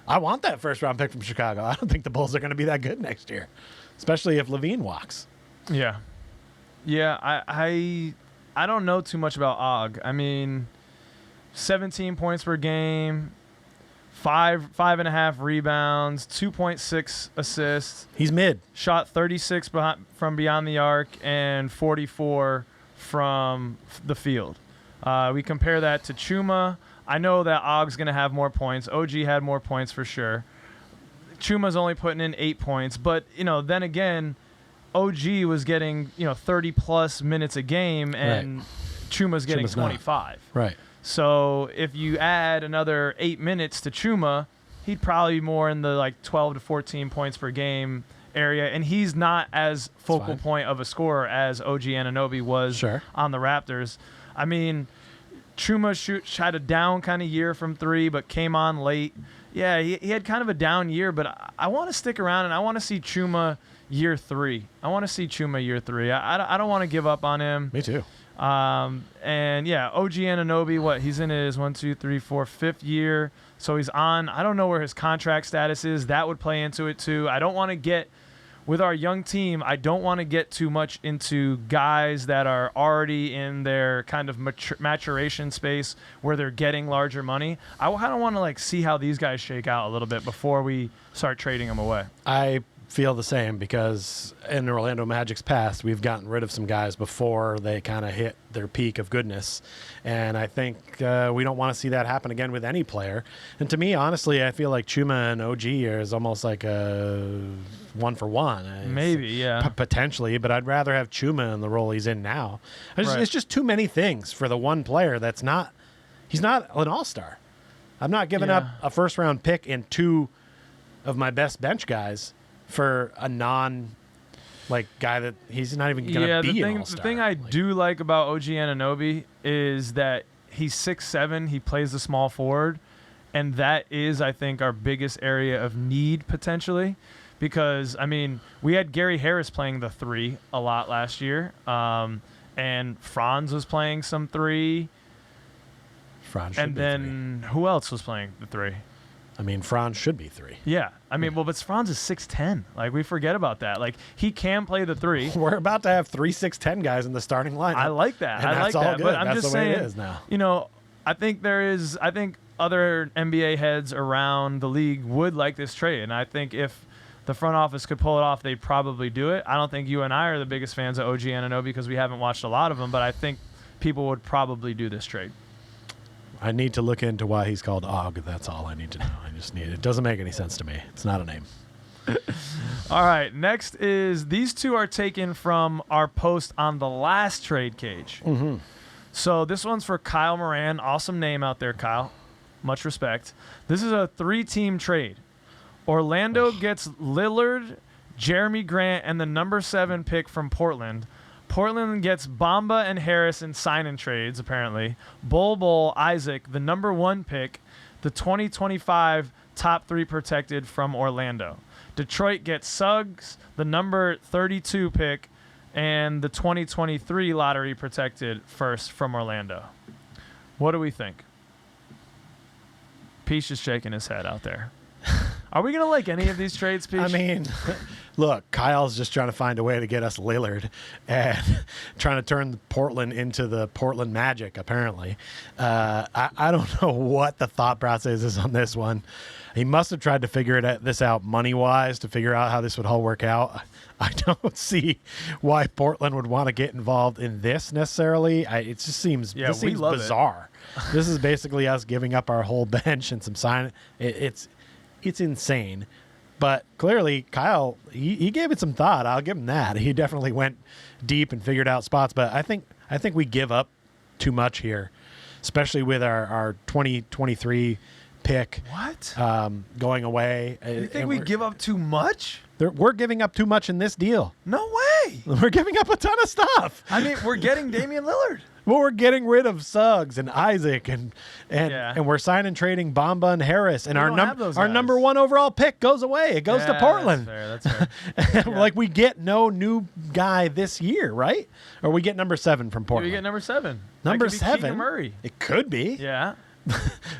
I want that first-round pick from Chicago. I don't think the Bulls are going to be that good next year, especially if Lavine walks. Yeah. Yeah, I don't know too much about Og. I mean, 17 points per game, 5.5 rebounds, 2.6 assists. He's mid. Shot 36 from beyond the arc and 44 from the field. We compare that to Chuma. I know that Og's going to have more points. OG had more points for sure. Chuma's only putting in 8 points, but then again, OG was getting 30+ minutes a game, and Chuma's getting 25. Right. So if you add another 8 minutes to Chuma, he'd probably be more in the 12 to 14 points per game area, and he's not as focal point of a scorer as OG Anunoby was on the Raptors. I mean, Chuma had a down kind of year from three, but came on late. Yeah, he had kind of a down year, but I want to stick around, and I want to see Chuma year 3. I want to see Chuma year 3. I don't want to give up on him. Me too. And yeah, OG Anunoby, he's in his 5th year. So he's on, I don't know where his contract status is. That would play into it too. I don't want to get, with our young team, I don't want to get too much into guys that are already in their kind of maturation space where they're getting larger money. I don't want to see how these guys shake out a little bit before we start trading them away. I feel the same because in Orlando Magic's past, we've gotten rid of some guys before they kind of hit their peak of goodness. And I think we don't want to see that happen again with any player. And to me, honestly, I feel like Chuma and OG is almost like a 1-for-1. Maybe, yeah. Potentially, but I'd rather have Chuma in the role he's in now. It's just too many things for the one player that's not – he's not an all-star. I'm not giving up a first-round pick and 2 of my best bench guys for a guy that he's not even going to be an all-star. The thing I do like about OG Anunoby is that he's 6'7", he plays the small forward, and that is, I think, our biggest area of need potentially because, I mean, we had Gary Harris playing the 3 a lot last year, and Franz was playing some 3. And then who else was playing the 3? I mean, Franz should be 3. Yeah. I mean, but Franz is 6'10". We forget about that. He can play the 3. We're about to have 3 6'10" guys in the starting lineup. I like that. And that's all good. But I'm that's just the way saying, it is now. I think other NBA heads around the league would like this trade. And I think if the front office could pull it off, they'd probably do it. I don't think you and I are the biggest fans of OG Anunoby because we haven't watched a lot of them, but I think people would probably do this trade. I need to look into why he's called Og. That's all I need to know. It doesn't make any sense to me. It's not a name. All right. Next is these two are taken from our post on the last trade cage. Mm-hmm. So this one's for Kyle Moran. Awesome name out there, Kyle. Much respect. This is a 3-team trade. Orlando gets Lillard, Jeremy Grant, and the number 7 pick from Portland. Portland gets Bamba and Harris in sign-in trades, apparently. Bol Isaac, the number 1 pick, the 2025 top 3 protected from Orlando. Detroit gets Suggs, the number 32 pick, and the 2023 lottery protected first from Orlando. What do we think? Pich is shaking his head out there. Are we going to like any of these trades, Pich? I mean, look, Kyle's just trying to find a way to get us Lillard and trying to turn Portland into the Portland Magic, apparently. I don't know what the thought process is on this one. He must have tried to figure this out money-wise to figure out how this would all work out. I don't see why Portland would want to get involved in this necessarily. It just seems, this seems bizarre. This is basically us giving up our whole bench and some sign. It's insane. But clearly, Kyle, he gave it some thought. I'll give him that. He definitely went deep and figured out spots. But I think we give up too much here, especially with our 2023 pick. What? Going away. You think we give up too much? We're giving up too much in this deal. No way. We're giving up a ton of stuff. I mean, we're getting Damian Lillard. Well, we're getting rid of Suggs and Isaac and we're signing trading Bamba and Harris, and our number 1 overall pick goes away. It goes to Portland. That's fair. Like we get no new guy this year, right? Or we get number 7 from Portland. We get number 7. Number that could be 7. Keegan Murray. It could be. Yeah.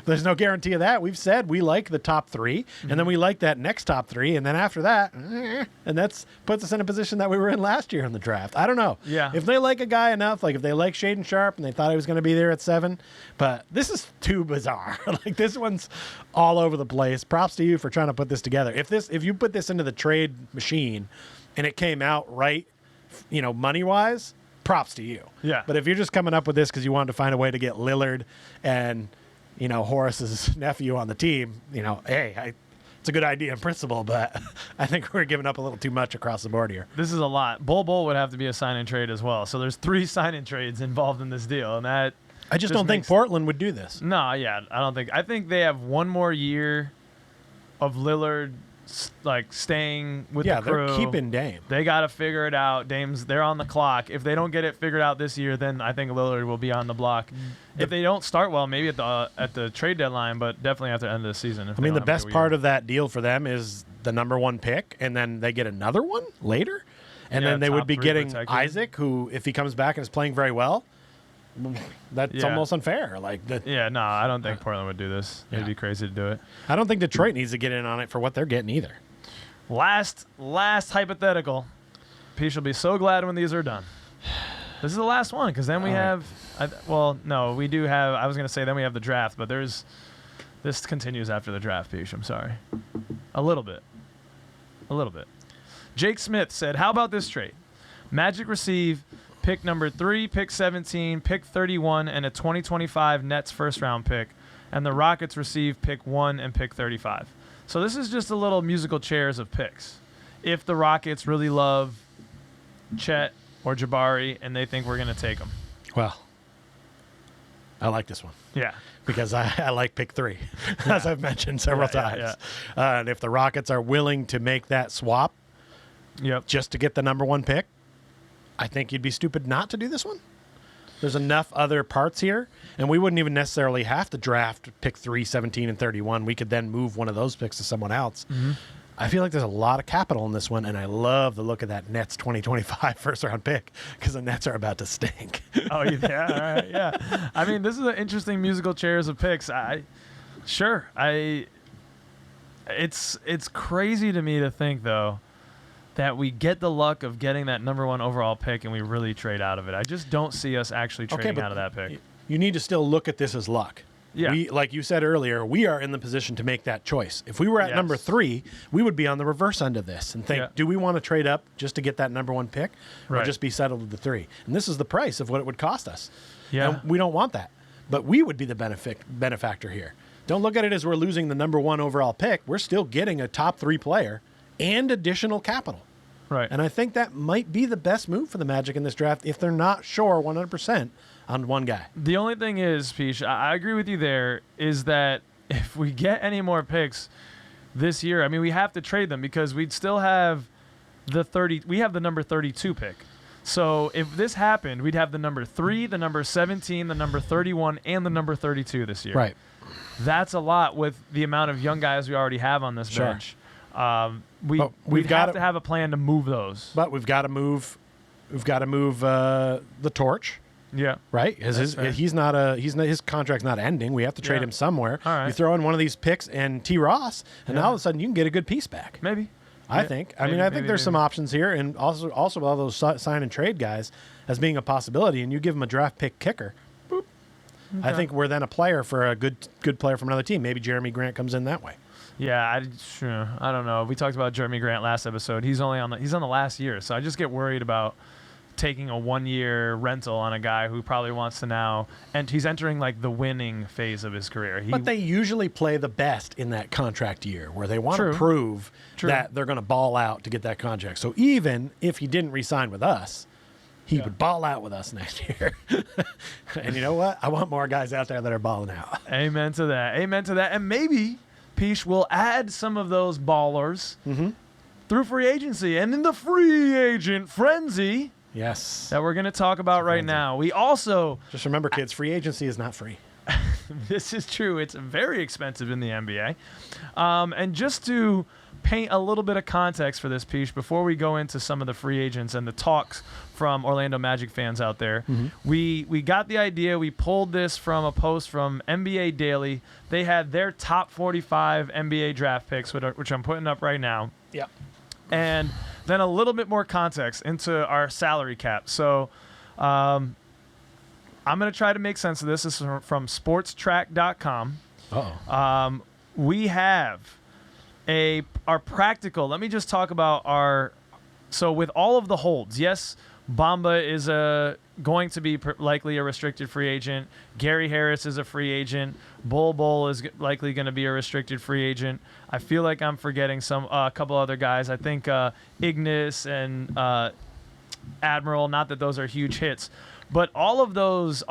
There's no guarantee of that. We've said we like the top 3, and then we like that next top 3, and then after that, and that's puts us in a position that we were in last year in the draft. I don't know. Yeah. If they like a guy enough, like if they like Shaden Sharp and they thought he was going to be there at 7, but this is too bizarre. Like this one's all over the place. Props to you for trying to put this together. If you put this into the trade machine and it came out right, money wise, props to you. Yeah. But if you're just coming up with this because you wanted to find a way to get Lillard and Horace's nephew on the team, it's a good idea in principle, but I think we're giving up a little too much across the board here. This is a lot. Bol would have to be a sign and trade as well. So there's 3 sign and trades involved in this deal, and that I just don't think Portland would do this. No, yeah, I don't think. I think they have one more year of Lillard staying with the crew. They're keeping Dame. They got to figure it out. They're on the clock. If they don't get it figured out this year, then I think Lillard will be on the block. If they don't start well, maybe at the trade deadline, but definitely after the end of the season. I mean, the best part of that deal for them is the number 1 pick, and then they get another one later, and then they would be getting protected. Isaac, who, if he comes back and is playing very well, that's almost unfair. No, I don't think Portland would do this. It'd be crazy to do it. I don't think Detroit needs to get in on it for what they're getting either. Last hypothetical. Pich will be so glad when these are done. This is the last one because then we have. We do have. I was going to say then we have the draft, but this continues after the draft. Pich, I'm sorry. A little bit. Jake Smith said, "How about this trade? Magic receive pick number 3, pick 17, pick 31, and a 2025 Nets first-round pick, and the Rockets receive pick 1 and pick 35. So this is just a little musical chairs of picks. If the Rockets really love Chet or Jabari and they think we're going to take them. Well, I like this one. Yeah. Because I like pick 3, as I've mentioned several times. Yeah. And if the Rockets are willing to make that swap just to get the number 1 pick, I think you'd be stupid not to do this one. There's enough other parts here, and we wouldn't even necessarily have to draft pick 3, 17, and 31. We could then move one of those picks to someone else. Mm-hmm. I feel like there's a lot of capital in this one, and I love the look of that Nets 2025 first-round pick because the Nets are about to stink. Oh, yeah. All right, yeah. I mean, this is an interesting musical chairs of picks. It's crazy to me to think, though, that we get the luck of getting that number 1 overall pick and we really trade out of it. I just don't see us actually trading out of that pick. You need to still look at this as luck. Yeah. Like you said earlier, we are in the position to make that choice. If we were at number 3, we would be on the reverse end of this and think, do we want to trade up just to get that number 1 pick or just be settled with the 3? And this is the price of what it would cost us. Yeah. And we don't want that. But we would be the benefactor here. Don't look at it as we're losing the number 1 overall pick. We're still getting a top 3 player and additional capital. Right. And I think that might be the best move for the Magic in this draft if they're not sure 100% on one guy. The only thing is, Pich, I agree with you there, is that if we get any more picks this year, I mean, we have to trade them because we'd still have we have the number 32 pick. So if this happened, we'd have the number 3, the number 17, the number 31, and the number 32 this year. Right. That's a lot with the amount of young guys we already have on this bench. We'd have to have a plan to move those. But we've got to move. We've got to move the torch Yeah. Right? His contract's not ending. We have to trade Yeah. him somewhere. All right. You throw in one of these picks and T. Ross, and now all of a sudden you can get a good piece back. Maybe. I think. I think there's some options here, and also all those sign and trade guys as being a possibility, and you give them a draft pick kicker. Boop. Okay. I think we're then a player for a good player from another team. Maybe Jeremy Grant comes in that way. Yeah, I don't know. We talked about Jeremy Grant last episode. He's on the last year, so I just get worried about taking a 1-year rental on a guy who probably wants to now, and he's entering like the winning phase of his career. But they usually play the best in that contract year where they want to prove that they're going to ball out to get that contract. So even if he didn't re-sign with us, he would ball out with us next year. And you know what? I want more guys out there that are balling out. Amen to that. Amen to that. And maybe Pich will add some of those ballers through free agency. And in the free agent frenzy, yes, that we're going to talk about right now, we also... Just remember, kids, free agency is not free. This is true. It's very expensive in the NBA. And just to paint a little bit of context for this piece before we go into some of the free agents and the talks from Orlando Magic fans out there, we got the idea. We pulled this from a post from NBA Daily. They had their top 45 NBA draft picks, which I'm putting up right now. Yeah. And then a little bit more context into our salary cap. So I'm going to try to make sense of this. This is from sportstrack.com. Uh-oh. We have our practical. Let me just talk about so with all of the holds, yes, Bamba is going to be likely a restricted free agent. Gary Harris is a free agent. Bol is likely going to be a restricted free agent. I feel like I'm forgetting a couple other guys. I think Ignis and Admiral, not that those are huge hits, but all of those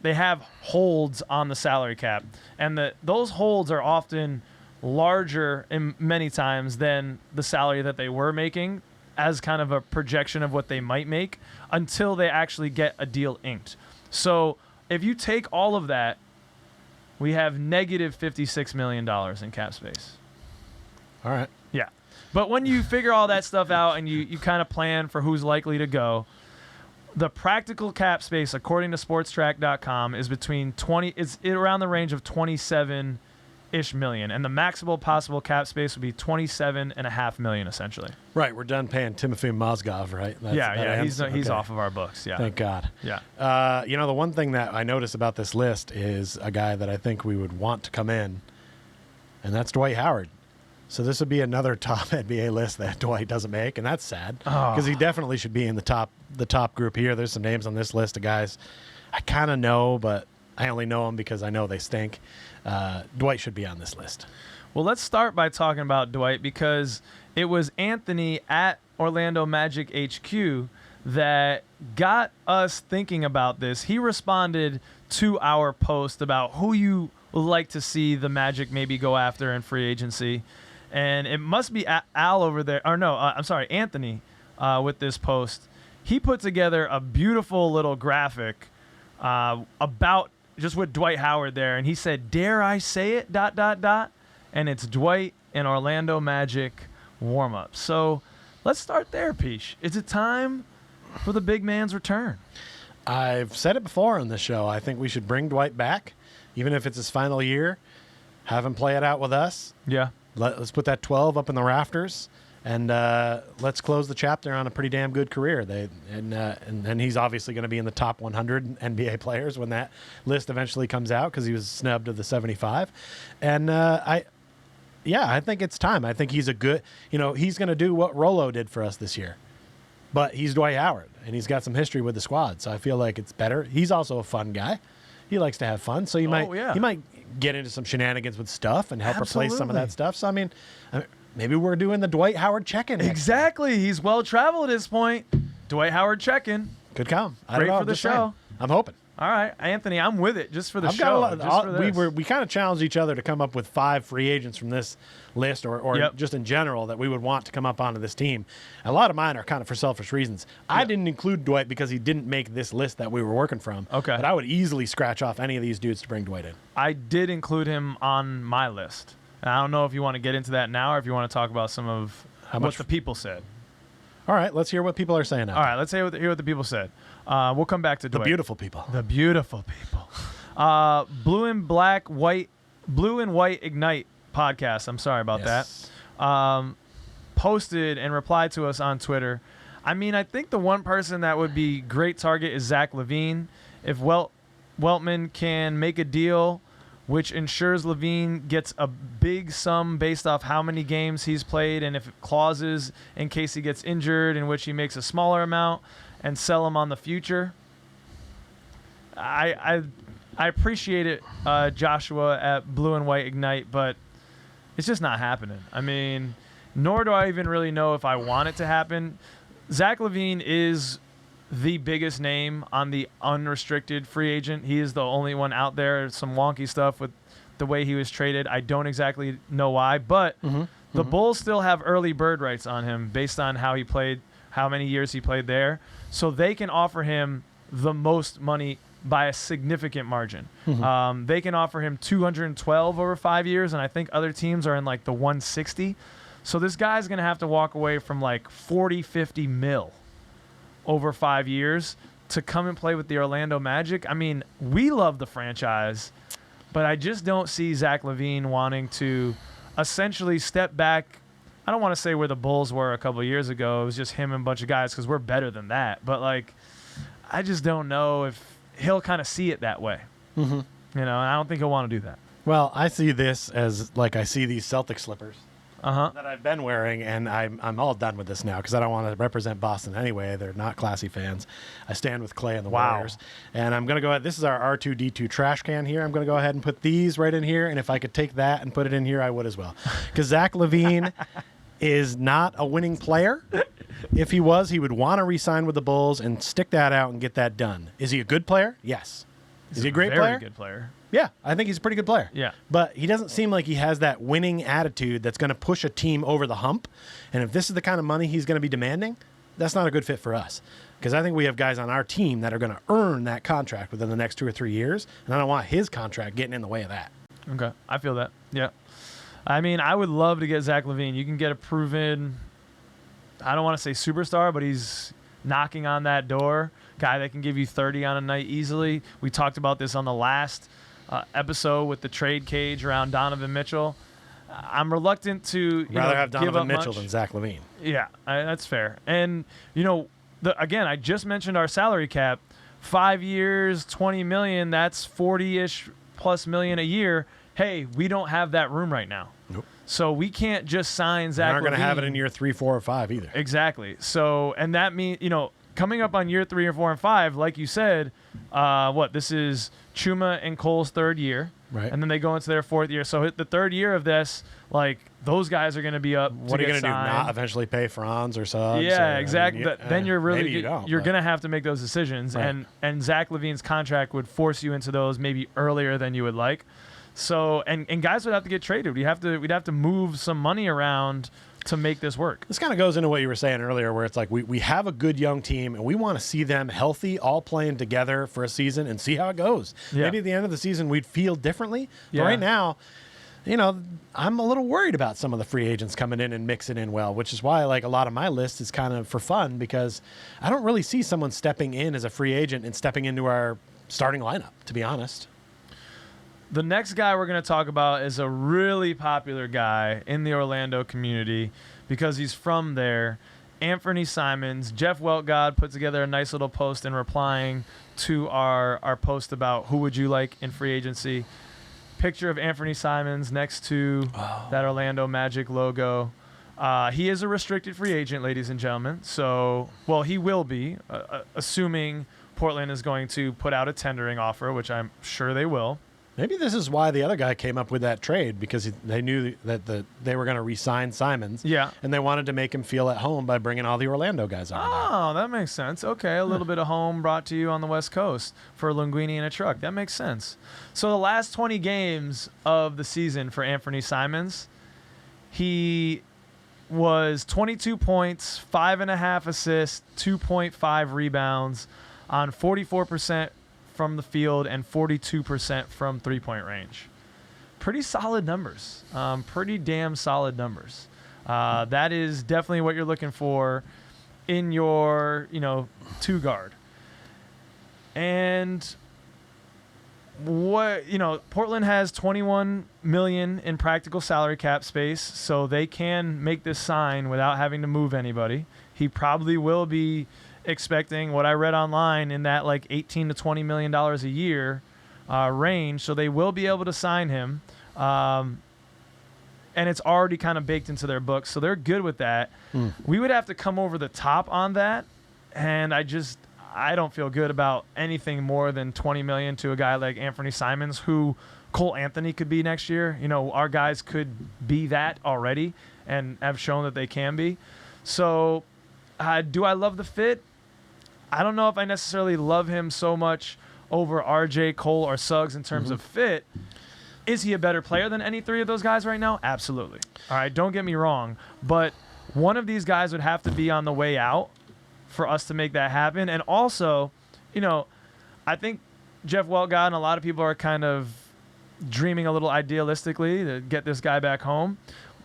they have holds on the salary cap, and those holds are often larger in many times than the salary that they were making as kind of a projection of what they might make until they actually get a deal inked. So if you take all of that, we have negative $56 million in cap space. All right. Yeah. But when you figure all that stuff out and you kind of plan for who's likely to go, the practical cap space, according to sportstrack.com, is around the range of 27-ish million, and the maximum possible cap space would be 27.5 million, essentially. Right, we're done paying Timothy Mozgov, right? He's off of our books. Yeah, thank God. Yeah. The one thing that I notice about this list is a guy that I think we would want to come in, and that's Dwight Howard. So this would be another top NBA list that Dwight doesn't make, and that's sad because he definitely should be in the top group here. There's some names on this list of guys I kind of know, but I only know them because I know they stink. Dwight should be on this list. Well, let's start by talking about Dwight because it was Anthony at Orlando Magic HQ that got us thinking about this. He responded to our post about who you would like to see the Magic maybe go after in free agency. And it must be Al over there. Or no, I'm sorry, Anthony with this post. He put together a beautiful little graphic about just with Dwight Howard there. And he said, "Dare I say it, ... And it's Dwight and Orlando Magic warm-up. So let's start there, Pich. Is it time for the big man's return? I've said it before on this show. I think we should bring Dwight back, even if it's his final year. Have him play it out with us. Yeah. Let's put that 12 up in the rafters, and let's close the chapter on a pretty damn good career. And he's obviously going to be in the top 100 NBA players when that list eventually comes out because he was snubbed to the 75. And I think it's time. I think he's a good, he's going to do what Rolo did for us this year. But he's Dwight Howard, and he's got some history with the squad, so I feel like it's better. He's also a fun guy. He likes to have fun, so he might get into some shenanigans with stuff and help replace some of that stuff. So, maybe we're doing the Dwight Howard check-in. Exactly. He's well-traveled at this point. Dwight Howard check-in. Could come. Great for the show. I'm hoping. All right, Anthony, I'm with it just for the show. We kind of challenged each other to come up with 5 free agents from this list or just in general that we would want to come up onto this team. A lot of mine are kind of for selfish reasons. I didn't include Dwight because he didn't make this list that we were working from. Okay. But I would easily scratch off any of these dudes to bring Dwight in. I did include him on my list. And I don't know if you want to get into that now or if you want to talk about some of what the people said. All right, let's hear what people are saying now. All right, let's hear what the people said. We'll come back to The Dwight. beautiful people. The beautiful people. Blue and White Ignite podcast. I'm sorry about that. Posted and replied to us on Twitter. I mean, I think the one person that would be great target is Zach Lavine. If Weltman can make a deal which ensures Lavine gets a big sum based off how many games he's played, and if clauses in case he gets injured in which he makes a smaller amount, and sell him on the future. I appreciate it, Joshua at Blue and White Ignite, but it's just not happening. I mean, nor do I even really know if I want it to happen. Zach Lavine is the biggest name on the unrestricted free agent. He is the only one out there. Some wonky stuff with the way he was traded. I don't exactly know why, but the Bulls still have early bird rights on him based on how he played, how many years he played there. So they can offer him the most money by a significant margin. They can offer him $212 over 5 years, and I think other teams are in like the $160. So this guy's going to have to walk away from like 40, 50 mil over 5 years to come and play with the Orlando Magic. I mean, we love the franchise, but I just don't see Zach Lavine wanting to essentially step back. I don't want to say where the Bulls were a couple of years ago. It was just him and a bunch of guys because we're better than that. But, like, I just don't know if he'll kind of see it that way. You know, and I don't think he'll want to do that. Well, I see this as like I see these Celtic slippers that I've been wearing, and I'm all done with this now because I don't want to represent Boston anyway. They're not classy fans. I stand with Clay and the Warriors. And I'm going to go ahead. This is our R2-D2 trash can here. I'm going to go ahead and put these right in here, and if I could take that and put it in here, I would as well. Because Zach Lavine is not a winning player. If he was, he would want to re-sign with the Bulls and stick that out and get that done. Is he a good player? Yes. Is he a great player? Very good player. Yeah, I think he's a pretty good player. Yeah. But he doesn't seem like he has that winning attitude that's going to push a team over the hump. And if this is the kind of money he's going to be demanding, that's not a good fit for us. Because I think we have guys on our team that are going to earn that contract within the next 2 or 3 years. And I don't want his contract getting in the way of that. Okay. I feel that. Yeah. I mean, I would love to get Zach Lavine. You can get a proven, I don't want to say superstar, but he's knocking on that door. Guy that can give you 30 on a night easily. We talked about this on the last episode with the trade cage around Donovan Mitchell. I'm reluctant to rather have Donovan Mitchell much than Zach Lavine. Yeah, that's fair. And, again, I just mentioned our salary cap. 5 years, $20 million, that's 40-ish plus million a year. Hey, we don't have that room right now. Nope. So we can't just sign Zach Lavine. We're not going to have it in year 3, 4, or 5 either. Exactly. So, and that means, coming up on year 3 or 4 and 5, like you said, this is Chuma and Cole's 3rd year. Right. And then they go into their 4th year. So the 3rd year of this, like, those guys are going to be up. What are you going to do? Not eventually pay Franz or Suggs? Yeah, exactly. Then you're really you're going to have to make those decisions. Right. And Zach Lavine's contract would force you into those maybe earlier than you would like. So and guys would have to get traded. We'd have to move some money around to make this work. This kind of goes into what you were saying earlier, where it's like we have a good young team and we want to see them healthy, all playing together for a season and see how it goes. Yeah. Maybe at the end of the season we'd feel differently. But right now, I'm a little worried about some of the free agents coming in and mixing in well, which is why like a lot of my list is kind of for fun because I don't really see someone stepping in as a free agent and stepping into our starting lineup, to be honest. The next guy we're going to talk about is a really popular guy in the Orlando community because he's from there. Anthony Simons. Jeff Weltgod put together a nice little post in replying to our post about who would you like in free agency. Picture of Anthony Simons next to that Orlando Magic logo. He is a restricted free agent, ladies and gentlemen. So, he will be, assuming Portland is going to put out a tendering offer, which I'm sure they will. Maybe this is why the other guy came up with that trade, because they knew that they were going to re-sign Simons. Yeah. And they wanted to make him feel at home by bringing all the Orlando guys on. Oh, that makes sense. Okay, a little bit of home brought to you on the West Coast for Linguini in a truck. That makes sense. So the last 20 games of the season for Anthony Simons, he was 22 points, 5.5 assists, 2.5 rebounds on 44% from the field and 42% from three-point range. Pretty solid numbers. Pretty damn solid numbers. That is definitely what you're looking for in your, two guard. And Portland has $21 million in practical salary cap space, so they can make this sign without having to move anybody. He probably will be expecting what I read online in that like $18 to $20 million a year range, so they will be able to sign him. And it's already kind of baked into their books, so they're good with that. We would have to come over the top on that, and I don't feel good about anything more than $20 million to a guy like Anthony Simons, who Cole Anthony could be next year. Our guys could be that already and have shown that they can be. So do I love the fit? I don't know if I necessarily love him so much over RJ, Cole, or Suggs in terms of fit. Is he a better player than any three of those guys right now? Absolutely. All right, don't get me wrong. But one of these guys would have to be on the way out for us to make that happen. And also, I think Jeff Weltgott and a lot of people are kind of dreaming a little idealistically to get this guy back home.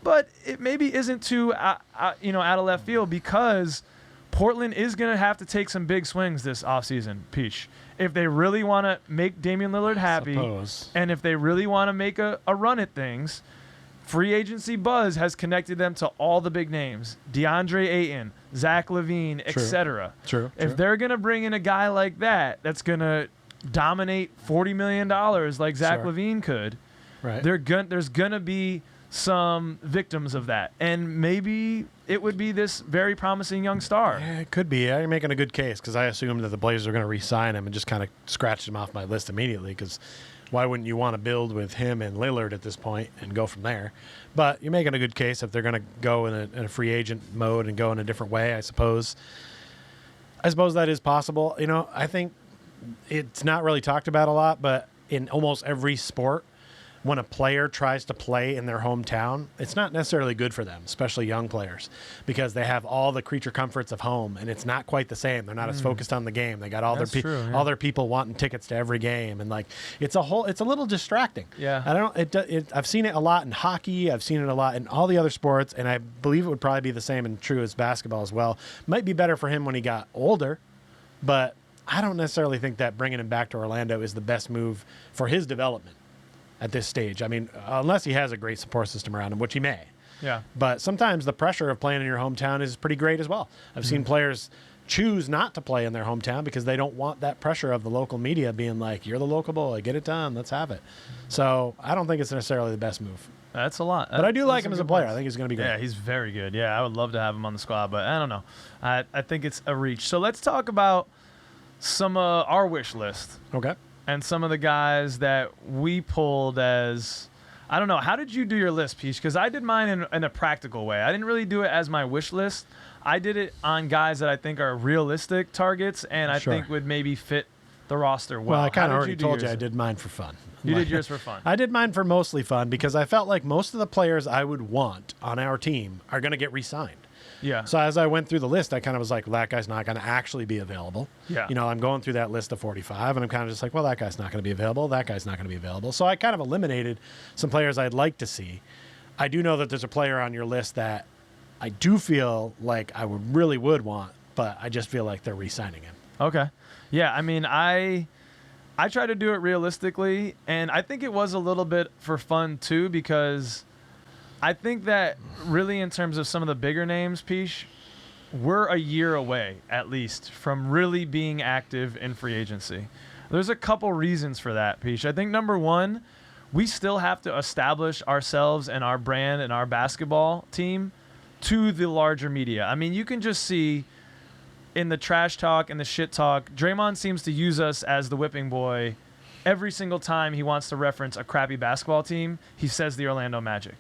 But it maybe isn't too out of left field, because Portland is going to have to take some big swings this offseason, Pich. If they really want to make Damian Lillard happy, and if they really want to make a run at things, free agency buzz has connected them to all the big names. DeAndre Ayton, Zach Lavine, etc. True. If they're going to bring in a guy like that that's going to dominate $40 million like Zach Lavine could, right, there's going to be some victims of that. And maybe it would be this very promising young star. Yeah, it could be. You're making a good case, because I assumed that the Blazers are going to re-sign him and just kind of scratched him off my list immediately, because why wouldn't you want to build with him and Lillard at this point and go from there? But you're making a good case if they're going to go in a free agent mode and go in a different way, I suppose. That is possible. I think it's not really talked about a lot, but in almost every sport, when a player tries to play in their hometown, it's not necessarily good for them, especially young players, because they have all the creature comforts of home, and it's not quite the same. They're not as focused on the game. They got all their people wanting tickets to every game, and it's a little distracting. Yeah. I've seen it a lot in hockey. I've seen it a lot in all the other sports, and I believe it would probably be the same and true as basketball as well. Might be better for him when he got older, but I don't necessarily think that bringing him back to Orlando is the best move for his development at this stage. I mean, unless he has a great support system around him, which he may. Yeah. But sometimes the pressure of playing in your hometown is pretty great as well. I've seen players choose not to play in their hometown because they don't want that pressure of the local media being like, you're the local boy, get it done, let's have it. So I don't think it's necessarily the best move. That's a lot. But I do like him as a player. I think he's going to be great. Yeah, he's very good. Yeah, I would love to have him on the squad, but I don't know. I think it's a reach. So let's talk about some our wish list. Okay. And some of the guys that we pulled as, I don't know, how did you do your list, Pich? Because I did mine in a practical way. I didn't really do it as my wish list. I did it on guys that I think are realistic targets and I think would maybe fit the roster well. Well, I kind of already told you I did mine for fun. You did yours for fun. I did mine for mostly fun because I felt like most of the players I would want on our team are going to get re-signed. Yeah. So as I went through the list, I kind of was like, well, that guy's not going to actually be available. Yeah. I'm going through that list of 45, and I'm kind of just like, well, that guy's not going to be available. That guy's not going to be available. So I kind of eliminated some players I'd like to see. I do know that there's a player on your list that I do feel like I really would want, but I just feel like they're re-signing him. Okay. Yeah, I mean, I try to do it realistically, and I think it was a little bit for fun too, because I think that really in terms of some of the bigger names, Pich, we're a year away at least from really being active in free agency. There's a couple reasons for that, Pich. I think number one, we still have to establish ourselves and our brand and our basketball team to the larger media. I mean, you can just see in the trash talk and the shit talk, Draymond seems to use us as the whipping boy every single time he wants to reference a crappy basketball team. He says the Orlando Magic.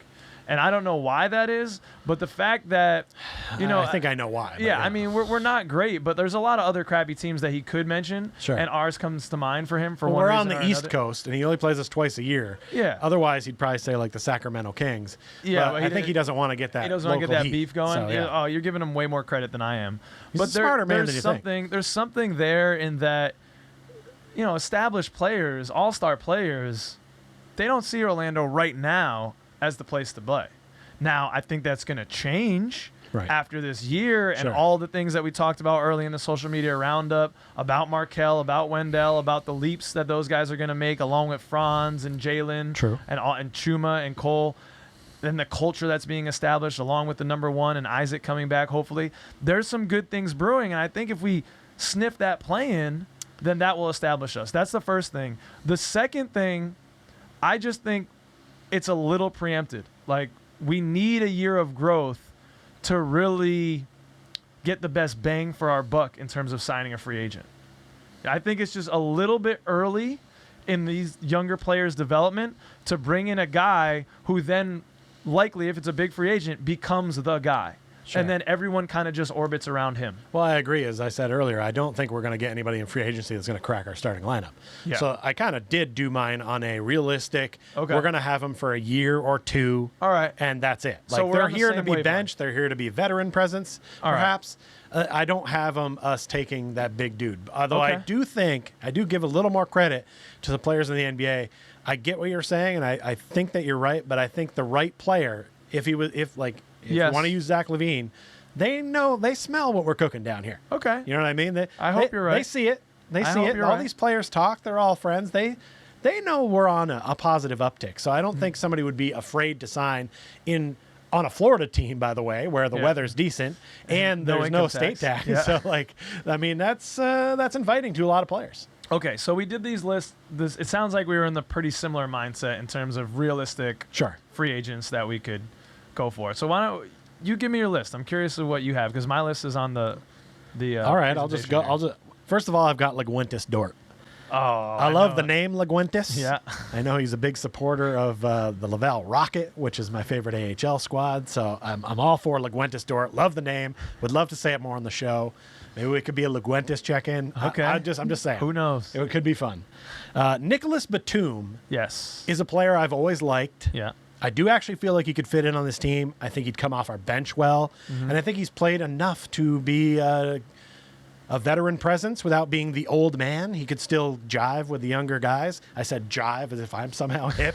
And I don't know why that is, but the fact that, I think I know why. Yeah, I mean, we're not great, but there's a lot of other crappy teams that he could mention. Sure. And ours comes to mind for him for one reason. We're reason on the or East another. Coast, and he only plays us twice a year. Yeah. Otherwise, he'd probably say like the Sacramento Kings. Yeah, but I think he doesn't want to get that. He doesn't want to get that heat. beef going. So, yeah. Oh, you're giving him way more credit than I am. He's but a smarter man than you think. There's something there in that, established players, all-star players, they don't see Orlando right now as the place to play. Now, I think that's going to change after this year and Sure. all the things that we talked about early in the social media roundup about Markelle, about Wendell, about the leaps that those guys are going to make along with Franz and Jalen True. and Chuma and Cole. And the culture that's being established along with the number one and Isaac coming back, hopefully. There's some good things brewing, and I think if we sniff that play-in, then that will establish us. That's the first thing. The second thing, I just think it's a little preempted. Like, we need a year of growth to really get the best bang for our buck in terms of signing a free agent. I think it's just a little bit early in these younger players' development to bring in a guy who then likely, if it's a big free agent, becomes the guy. Sure. And then everyone kind of just orbits around him. Well, I agree. As I said earlier, I don't think we're going to get anybody in free agency that's going to crack our starting lineup. Yeah. So I kind of did do mine on a realistic, Okay. we're going to have them for a year or two. All right. And that's it. So Like, we're they're on the here same to be wavelength. benched. They're here to be veteran presence, All right. perhaps. I don't have us taking that big dude. Although Okay. I do give a little more credit to the players in the NBA. I get what you're saying, and I think that you're right, but I think the right player, if you want to use Zach Lavine, they smell what we're cooking down here. Okay. You know what I mean? I hope you're right. They see it. They I see hope it. you're All right. these players talk. They're all friends. They know we're on a positive uptick. So I don't think somebody would be afraid to sign on a Florida team, by the way, where the Yeah. weather's decent and No there's no income state tax. tax. Yeah. So, like, I mean, that's inviting to a lot of players. Okay, so we did these lists. It sounds like we were in the pretty similar mindset in terms of realistic Sure. free agents that we could go for. So why don't you give me your list? I'm curious of what you have because my list is on the All right, I'll just go. presentation First of all, I've got Leguentis Dort. here. Oh, I love know. the name Leguentis. Yeah. I know he's a big supporter of the Laval Rocket, which is my favorite AHL squad. So I'm all for Leguentis Dort. Love the name. Would love to say it more on the show. Maybe it could be a Leguentis check-in. Okay. I'm just saying. Who knows? It could be fun. Nicholas Batum Yes. is a player I've always liked. Yeah. I do actually feel like he could fit in on this team. I think he'd come off our bench well. Mm-hmm. And I think he's played enough to be a veteran presence without being the old man. He could still jive with the younger guys. I said jive as if I'm somehow hip.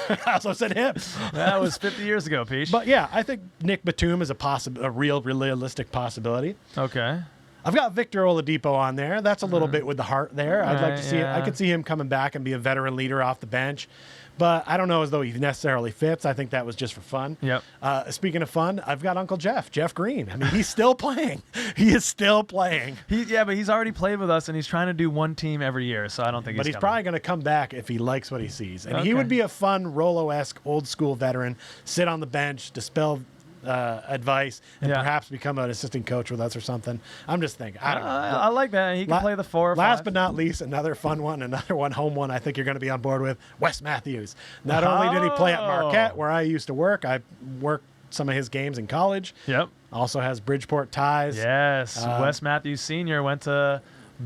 I also said hip. That was 50 years ago, Pich. But yeah, I think Nick Batum is a realistic possibility. Okay. I've got Victor Oladipo on there. That's a little bit with the heart there. I'd like to see. Yeah. I could see him coming back and be a veteran leader off the bench, but I don't know as though he necessarily fits. I think that was just for fun. Yep. Speaking of fun, I've got Uncle Jeff Green. I mean, he's still playing. He is still playing. But he's already played with us, and he's trying to do one team every year, so I don't think But he's coming. probably going to come back if he likes what he sees. And he Okay. would be a fun Rolo-esque old school veteran, sit on the bench, dispel advice, and Yeah. perhaps become an assistant coach with us or something. I'm just thinking. I don't know. I like that. He can La- play the 4 or 5. Last but not least, another fun one, another one, home one I think you're going to be on board with, Wes Matthews. Not only did he play at Marquette, where I used to work, I worked some of his games in college. Yep. Also has Bridgeport ties. Yes. Wes Matthews Sr. went to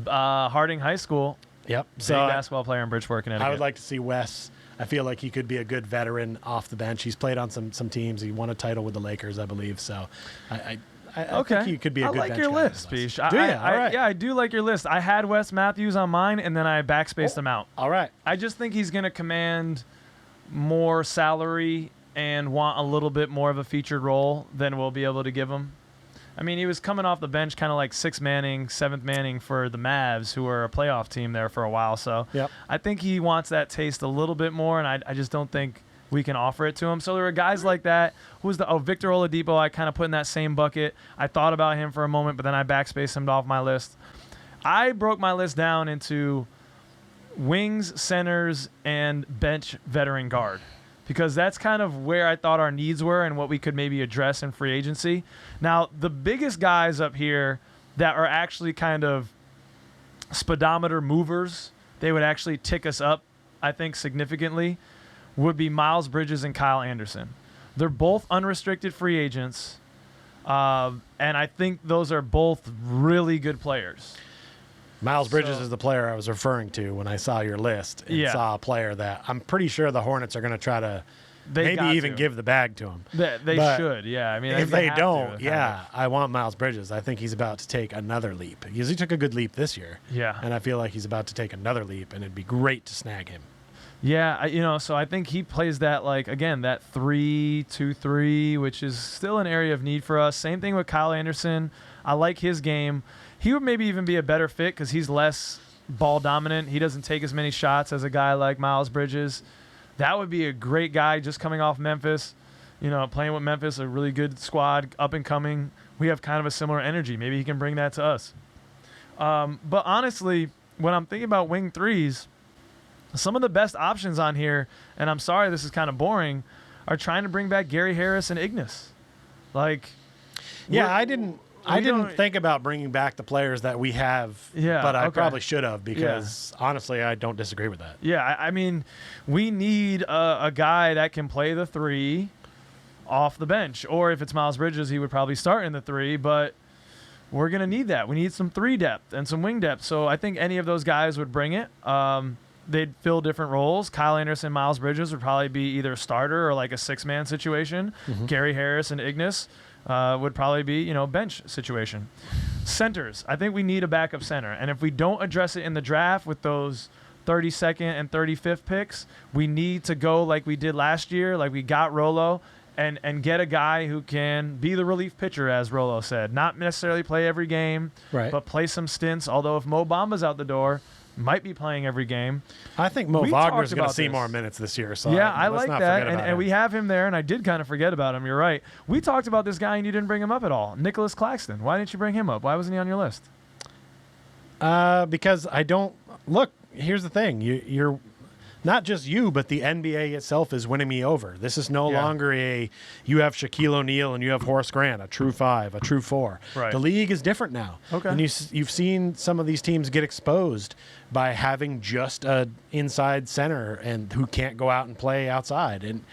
Harding High School. Yep. Big So basketball player in Bridgeport, Connecticut. I would like to see Wes. I feel like he could be a good veteran off the bench. He's played on some teams. He won a title with the Lakers, I believe. So I think he could be a good I like bench your guy list, with us. Pish. Do you? All right. Yeah, I do like your list. I had Wes Matthews on mine, and then I backspaced him out. All right. I just think he's going to command more salary and want a little bit more of a featured role than we'll be able to give him. I mean, he was coming off the bench kind of like 6th Manning, 7th Manning for the Mavs, who were a playoff team there for a while. So Yep. I think he wants that taste a little bit more, and I just don't think we can offer it to him. So there were guys like that. Who's Victor Oladipo, I kind of put in that same bucket. I thought about him for a moment, but then I backspaced him off my list. I broke my list down into wings, centers, and bench veteran guard, because that's kind of where I thought our needs were and what we could maybe address in free agency. Now, the biggest guys up here that are actually kind of speedometer movers, they would actually tick us up, I think, significantly, would be Miles Bridges and Kyle Anderson. They're both unrestricted free agents, and I think those are both really good players. Miles Bridges So- is the player I was referring to when I saw your list and Yeah. saw a player that I'm pretty sure the Hornets are going to try to They maybe got even to. give the bag to him. They But should, yeah. I mean, If they have to, don't, kind yeah, of. I want Miles Bridges. I think he's about to take another leap because he took a good leap this year. Yeah. And I feel like he's about to take another leap, and it'd be great to snag him. Yeah, so I think he plays that, like, again, that 3-2-3, which is still an area of need for us. Same thing with Kyle Anderson. I like his game. He would maybe even be a better fit because he's less ball dominant. He doesn't take as many shots as a guy like Miles Bridges. That would be a great guy just coming off Memphis, playing with Memphis, a really good squad, up and coming. We have kind of a similar energy. Maybe he can bring that to us. But honestly, when I'm thinking about wing threes, some of the best options on here, and I'm sorry this is kind of boring, are trying to bring back Gary Harris and Ignis. Like, I didn't think about bringing back the players that we have, but I probably should have because honestly, I don't disagree with that. Yeah, I mean, we need a guy that can play the 3 off the bench, or if it's Miles Bridges, he would probably start in the 3, but we're going to need that. We need some 3 depth and some wing depth, so I think any of those guys would bring it. They'd fill different roles. Kyle Anderson, Miles Bridges would probably be either a starter or like a 6-man situation. Mm-hmm. Gary Harris and Ignis would probably be, bench situation. Centers, I think we need a backup center. And if we don't address it in the draft with those 32nd and 35th picks, we need to go like we did last year, like we got Rolo, and get a guy who can be the relief pitcher, as Rolo said. Not necessarily play every game, but play some stints. Although if Mo Bamba's out the door, might be playing every game. I think Mo Wagner's going to see more minutes this year. So I like that, and we have him there, and I did kind of forget about him. You're right. We talked about this guy, and you didn't bring him up at all. Nicholas Claxton. Why didn't you bring him up? Why wasn't he on your list? Because I don't – look, here's the thing. You're – not just you, but the NBA itself is winning me over. This is no longer you have Shaquille O'Neal and you have Horace Grant, a true 5, a true 4. Right. The league is different now. Okay. And you've seen some of these teams get exposed by having just an inside center and who can't go out and play outside. And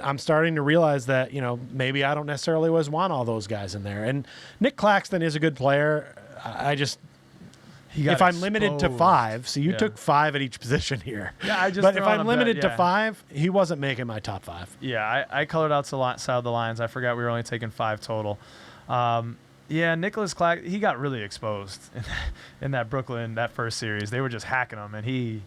I'm starting to realize that, maybe I don't necessarily always want all those guys in there. And Nick Claxton is a good player. If I'm limited to 5, so you took 5 at each position here. Yeah, but if I'm limited to 5, he wasn't making my top 5. Yeah, I colored out side of the lines. I forgot we were only taking 5 total. Nicholas Claxton, he got really exposed in that Brooklyn, that first series. They were just hacking him, and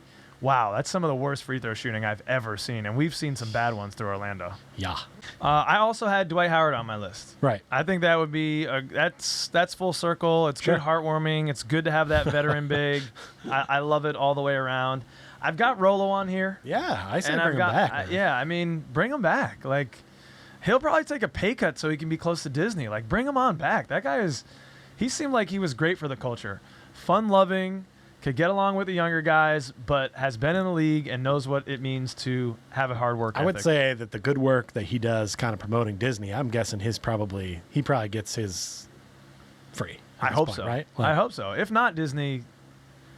that's some of the worst free throw shooting I've ever seen, and we've seen some bad ones through Orlando. Yeah. I also had Dwight Howard on my list. Right. I think that would be that's full circle. It's good, heartwarming. It's good to have that veteran big. I love it all the way around. I've got Rolo on here. Yeah, I say bring him back. Bring him back. Like, he'll probably take a pay cut so he can be close to Disney. Like, bring him on back. That guy he seemed like he was great for the culture. Fun-loving. Could get along with the younger guys, but has been in the league and knows what it means to have a hard work ethic. I would say that the good work that he does kind of promoting Disney, I'm guessing he probably gets his free. I hope so. Right? I hope so. If not Disney,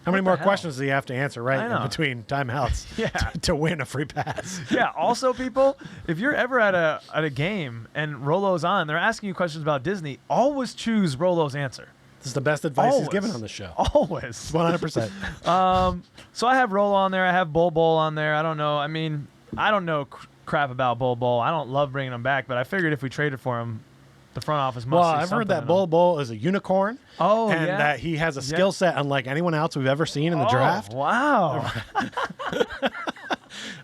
how many more questions do you have to answer in between timeouts yeah. to win a free pass? Yeah. Also, people, if you're ever at a game and Rolo's on, they're asking you questions about Disney, always choose Rolo's answer. This is the best advice he's given on the show. Always. 100%. So I have Rolo on there. I have Bol on there. I don't know. I mean, I don't know crap about Bol. I don't love bringing him back, but I figured if we traded for him, the front office must see I've heard that Bol is a unicorn. Oh, and that he has a skill set unlike anyone else we've ever seen in the draft. Wow.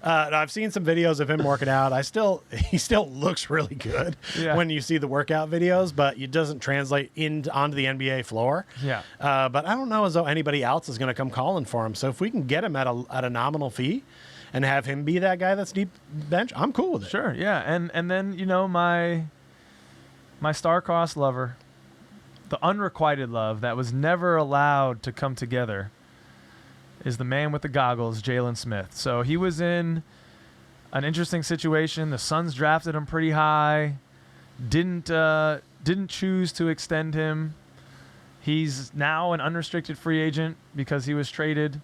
I've seen some videos of him working out. He still looks really good when you see the workout videos, but it doesn't translate onto the NBA floor. Yeah. But I don't know as though anybody else is going to come calling for him. So if we can get him at a nominal fee and have him be that guy that's deep bench, I'm cool with it. Sure. Yeah. And then my star-crossed lover, the unrequited love that was never allowed to come together, is the man with the goggles, Jalen Smith. So he was in an interesting situation. The Suns drafted him pretty high. Didn't choose to extend him. He's now an unrestricted free agent because he was traded.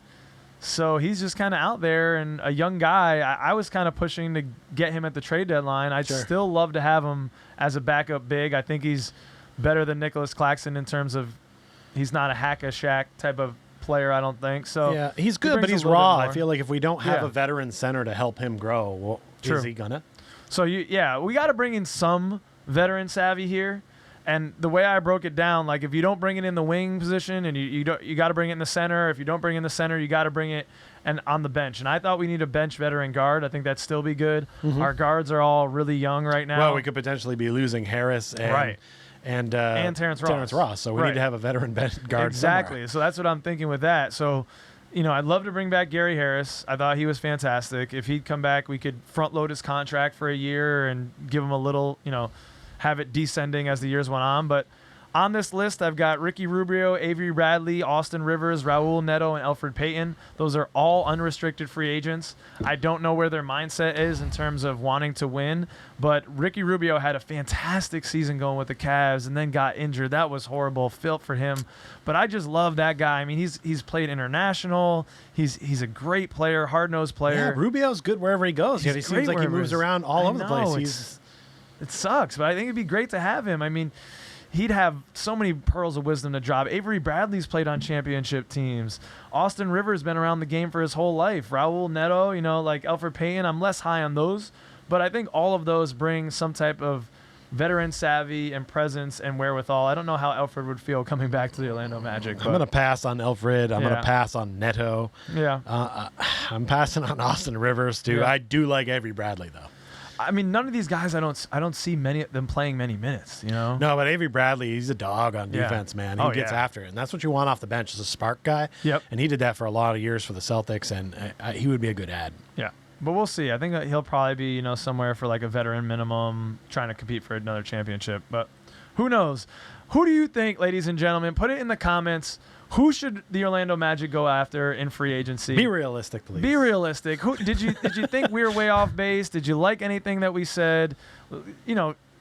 So he's just kind of out there, and a young guy. I was kind of pushing to get him at the trade deadline. I'd still love to have him as a backup big. I think he's better than Nicholas Claxton in terms of he's not a hack-a-shack type of player, I don't think. So yeah, he's good, but he's raw. I feel like if we don't have a veteran center to help him grow, is he gonna? So we got to bring in some veteran savvy here. And the way I broke it down, like if you don't bring it in the wing position, and you got to bring it in the center. If you don't bring it in the center, you got to bring it and on the bench. And I thought we need a bench veteran guard. I think that'd still be good. Our guards are all really young right now. Well, we could potentially be losing Harris and Terrence Ross. So we need to have a veteran guard Exactly. somewhere. So that's what I'm thinking with that. So, I'd love to bring back Gary Harris. I thought he was fantastic. If he'd come back, we could front load his contract for a year and give him a little, have it descending as the years went on. But on this list, I've got Ricky Rubio, Avery Bradley, Austin Rivers, Raul Neto, and Elfrid Payton. Those are all unrestricted free agents. I don't know where their mindset is in terms of wanting to win, but Ricky Rubio had a fantastic season going with the Cavs and then got injured. That was horrible. Felt for him. But I just love that guy. I mean, he's played international. He's a great player, hard-nosed player. Yeah, Rubio's good wherever he goes. He seems like he moves around all over the place. It sucks, but I think it'd be great to have him. I mean, he'd have so many pearls of wisdom to drop. Avery Bradley's played on championship teams. Austin Rivers been around the game for his whole life. Raul Neto, like Elfrid Payton, I'm less high on those, but I think all of those bring some type of veteran savvy and presence and wherewithal. I don't know how Elfrid would feel coming back to the Orlando Magic. I'm going to pass on Elfrid. I'm going to pass on Neto. Yeah. I'm passing on Austin Rivers, too. Yeah. I do like Avery Bradley, though. I mean, none of these guys, I don't see many of them playing many minutes, No, but Avery Bradley, he's a dog on defense, man. He gets after it, and that's what you want off the bench is a spark guy. Yep. And he did that for a lot of years for the Celtics, and he would be a good ad. Yeah. But we'll see. I think that he'll probably be, somewhere for like a veteran minimum, trying to compete for another championship. But who knows? Who do you think, ladies and gentlemen? Put it in the comments. Who should the Orlando Magic go after in free agency? Be realistic, please. Be realistic. Who did you think we were way off base? Did you like anything that we said?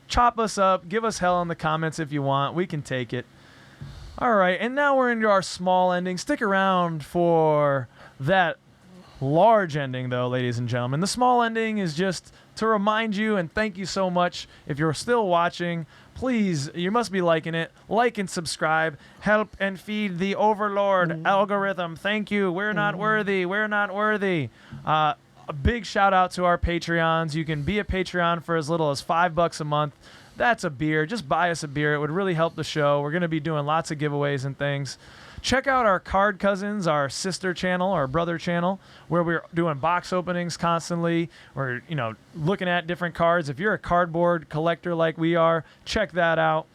Chop us up. Give us hell in the comments if you want. We can take it. All right, and now we're into our small ending. Stick around for that large ending, though, ladies and gentlemen. The small ending is just to remind you and thank you so much. If you're still watching, please, you must be liking it. Like and subscribe. Help and feed the overlord algorithm. Thank you. We're not worthy. We're not worthy. A big shout out to our Patreons. You can be a Patreon for as little as $5 a month. That's a beer. Just buy us a beer. It would really help the show. We're going to be doing lots of giveaways and things. Check out our Card Cousins, our sister channel, our brother channel, where we're doing box openings constantly. We're, looking at different cards. If you're a cardboard collector like we are, check that out.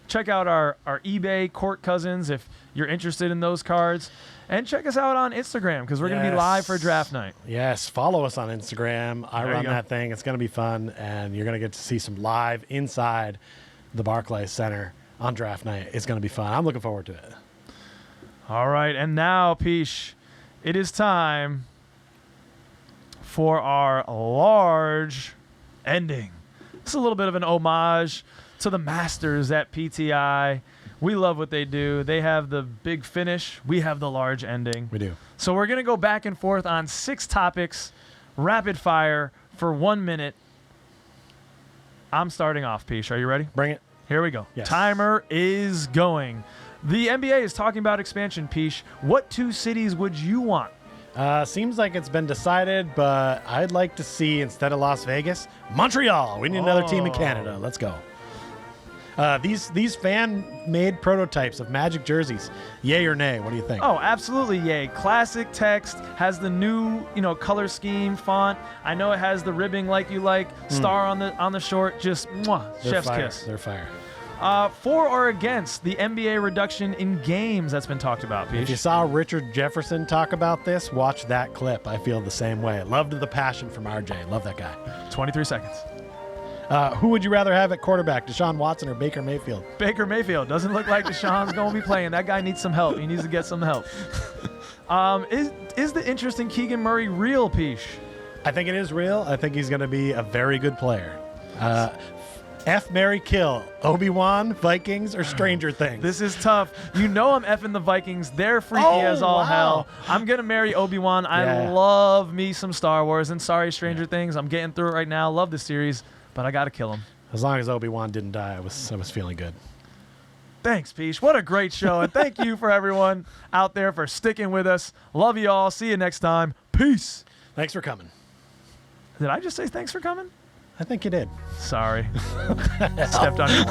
Check out our eBay Court Cousins if you're interested in those cards. And check us out on Instagram because we're going to be live for draft night. Yes, follow us on Instagram. I run that thing. It's going to be fun, and you're going to get to see some live inside the Barclays Center on draft night. It's going to be fun. I'm looking forward to it. All right, and now, Pich, it is time for our large ending. It's a little bit of an homage to the masters at PTI. We love what they do. They have the big finish. We have the large ending. We do. So we're going to go back and forth on 6 topics, rapid fire, for 1 minute. I'm starting off, Pich. Are you ready? Bring it. Here we go. Yes. Timer is going. The NBA is talking about expansion, Pich. What 2 cities would you want? Seems like it's been decided, but I'd like to see, instead of Las Vegas, Montreal. We need another team in Canada. Let's go. These fan-made prototypes of Magic jerseys, yay or nay? What do you think? Oh, absolutely yay. Classic text, has the new, color scheme, font. I know it has the ribbing like you like, star on the short, just chef's kiss. They're fire. For or against the NBA reduction in games that's been talked about, Pich? If you saw Richard Jefferson talk about this, watch that clip. I feel the same way. Loved the passion from RJ. Love that guy. 23 seconds. Who would you rather have at quarterback, Deshaun Watson or Baker Mayfield? Baker Mayfield. Doesn't look like Deshaun's going to be playing. That guy needs some help. He needs to get some help. Is the interest in Keegan Murray real, Pich? I think it is real. I think he's going to be a very good player. F, marry, kill. Obi-Wan, Vikings, or Stranger Things? This is tough. I'm effing the Vikings. They're freaky as all hell. I'm going to marry Obi-Wan. I love me some Star Wars. And sorry, Stranger Things. I'm getting through it right now. Love the series, but I got to kill him. As long as Obi-Wan didn't die, I was feeling good. Thanks, Pich. What a great show. And thank you for everyone out there for sticking with us. Love you all. See you next time. Peace. Thanks for coming. Did I just say thanks for coming? I think you did. Sorry. Stepped on your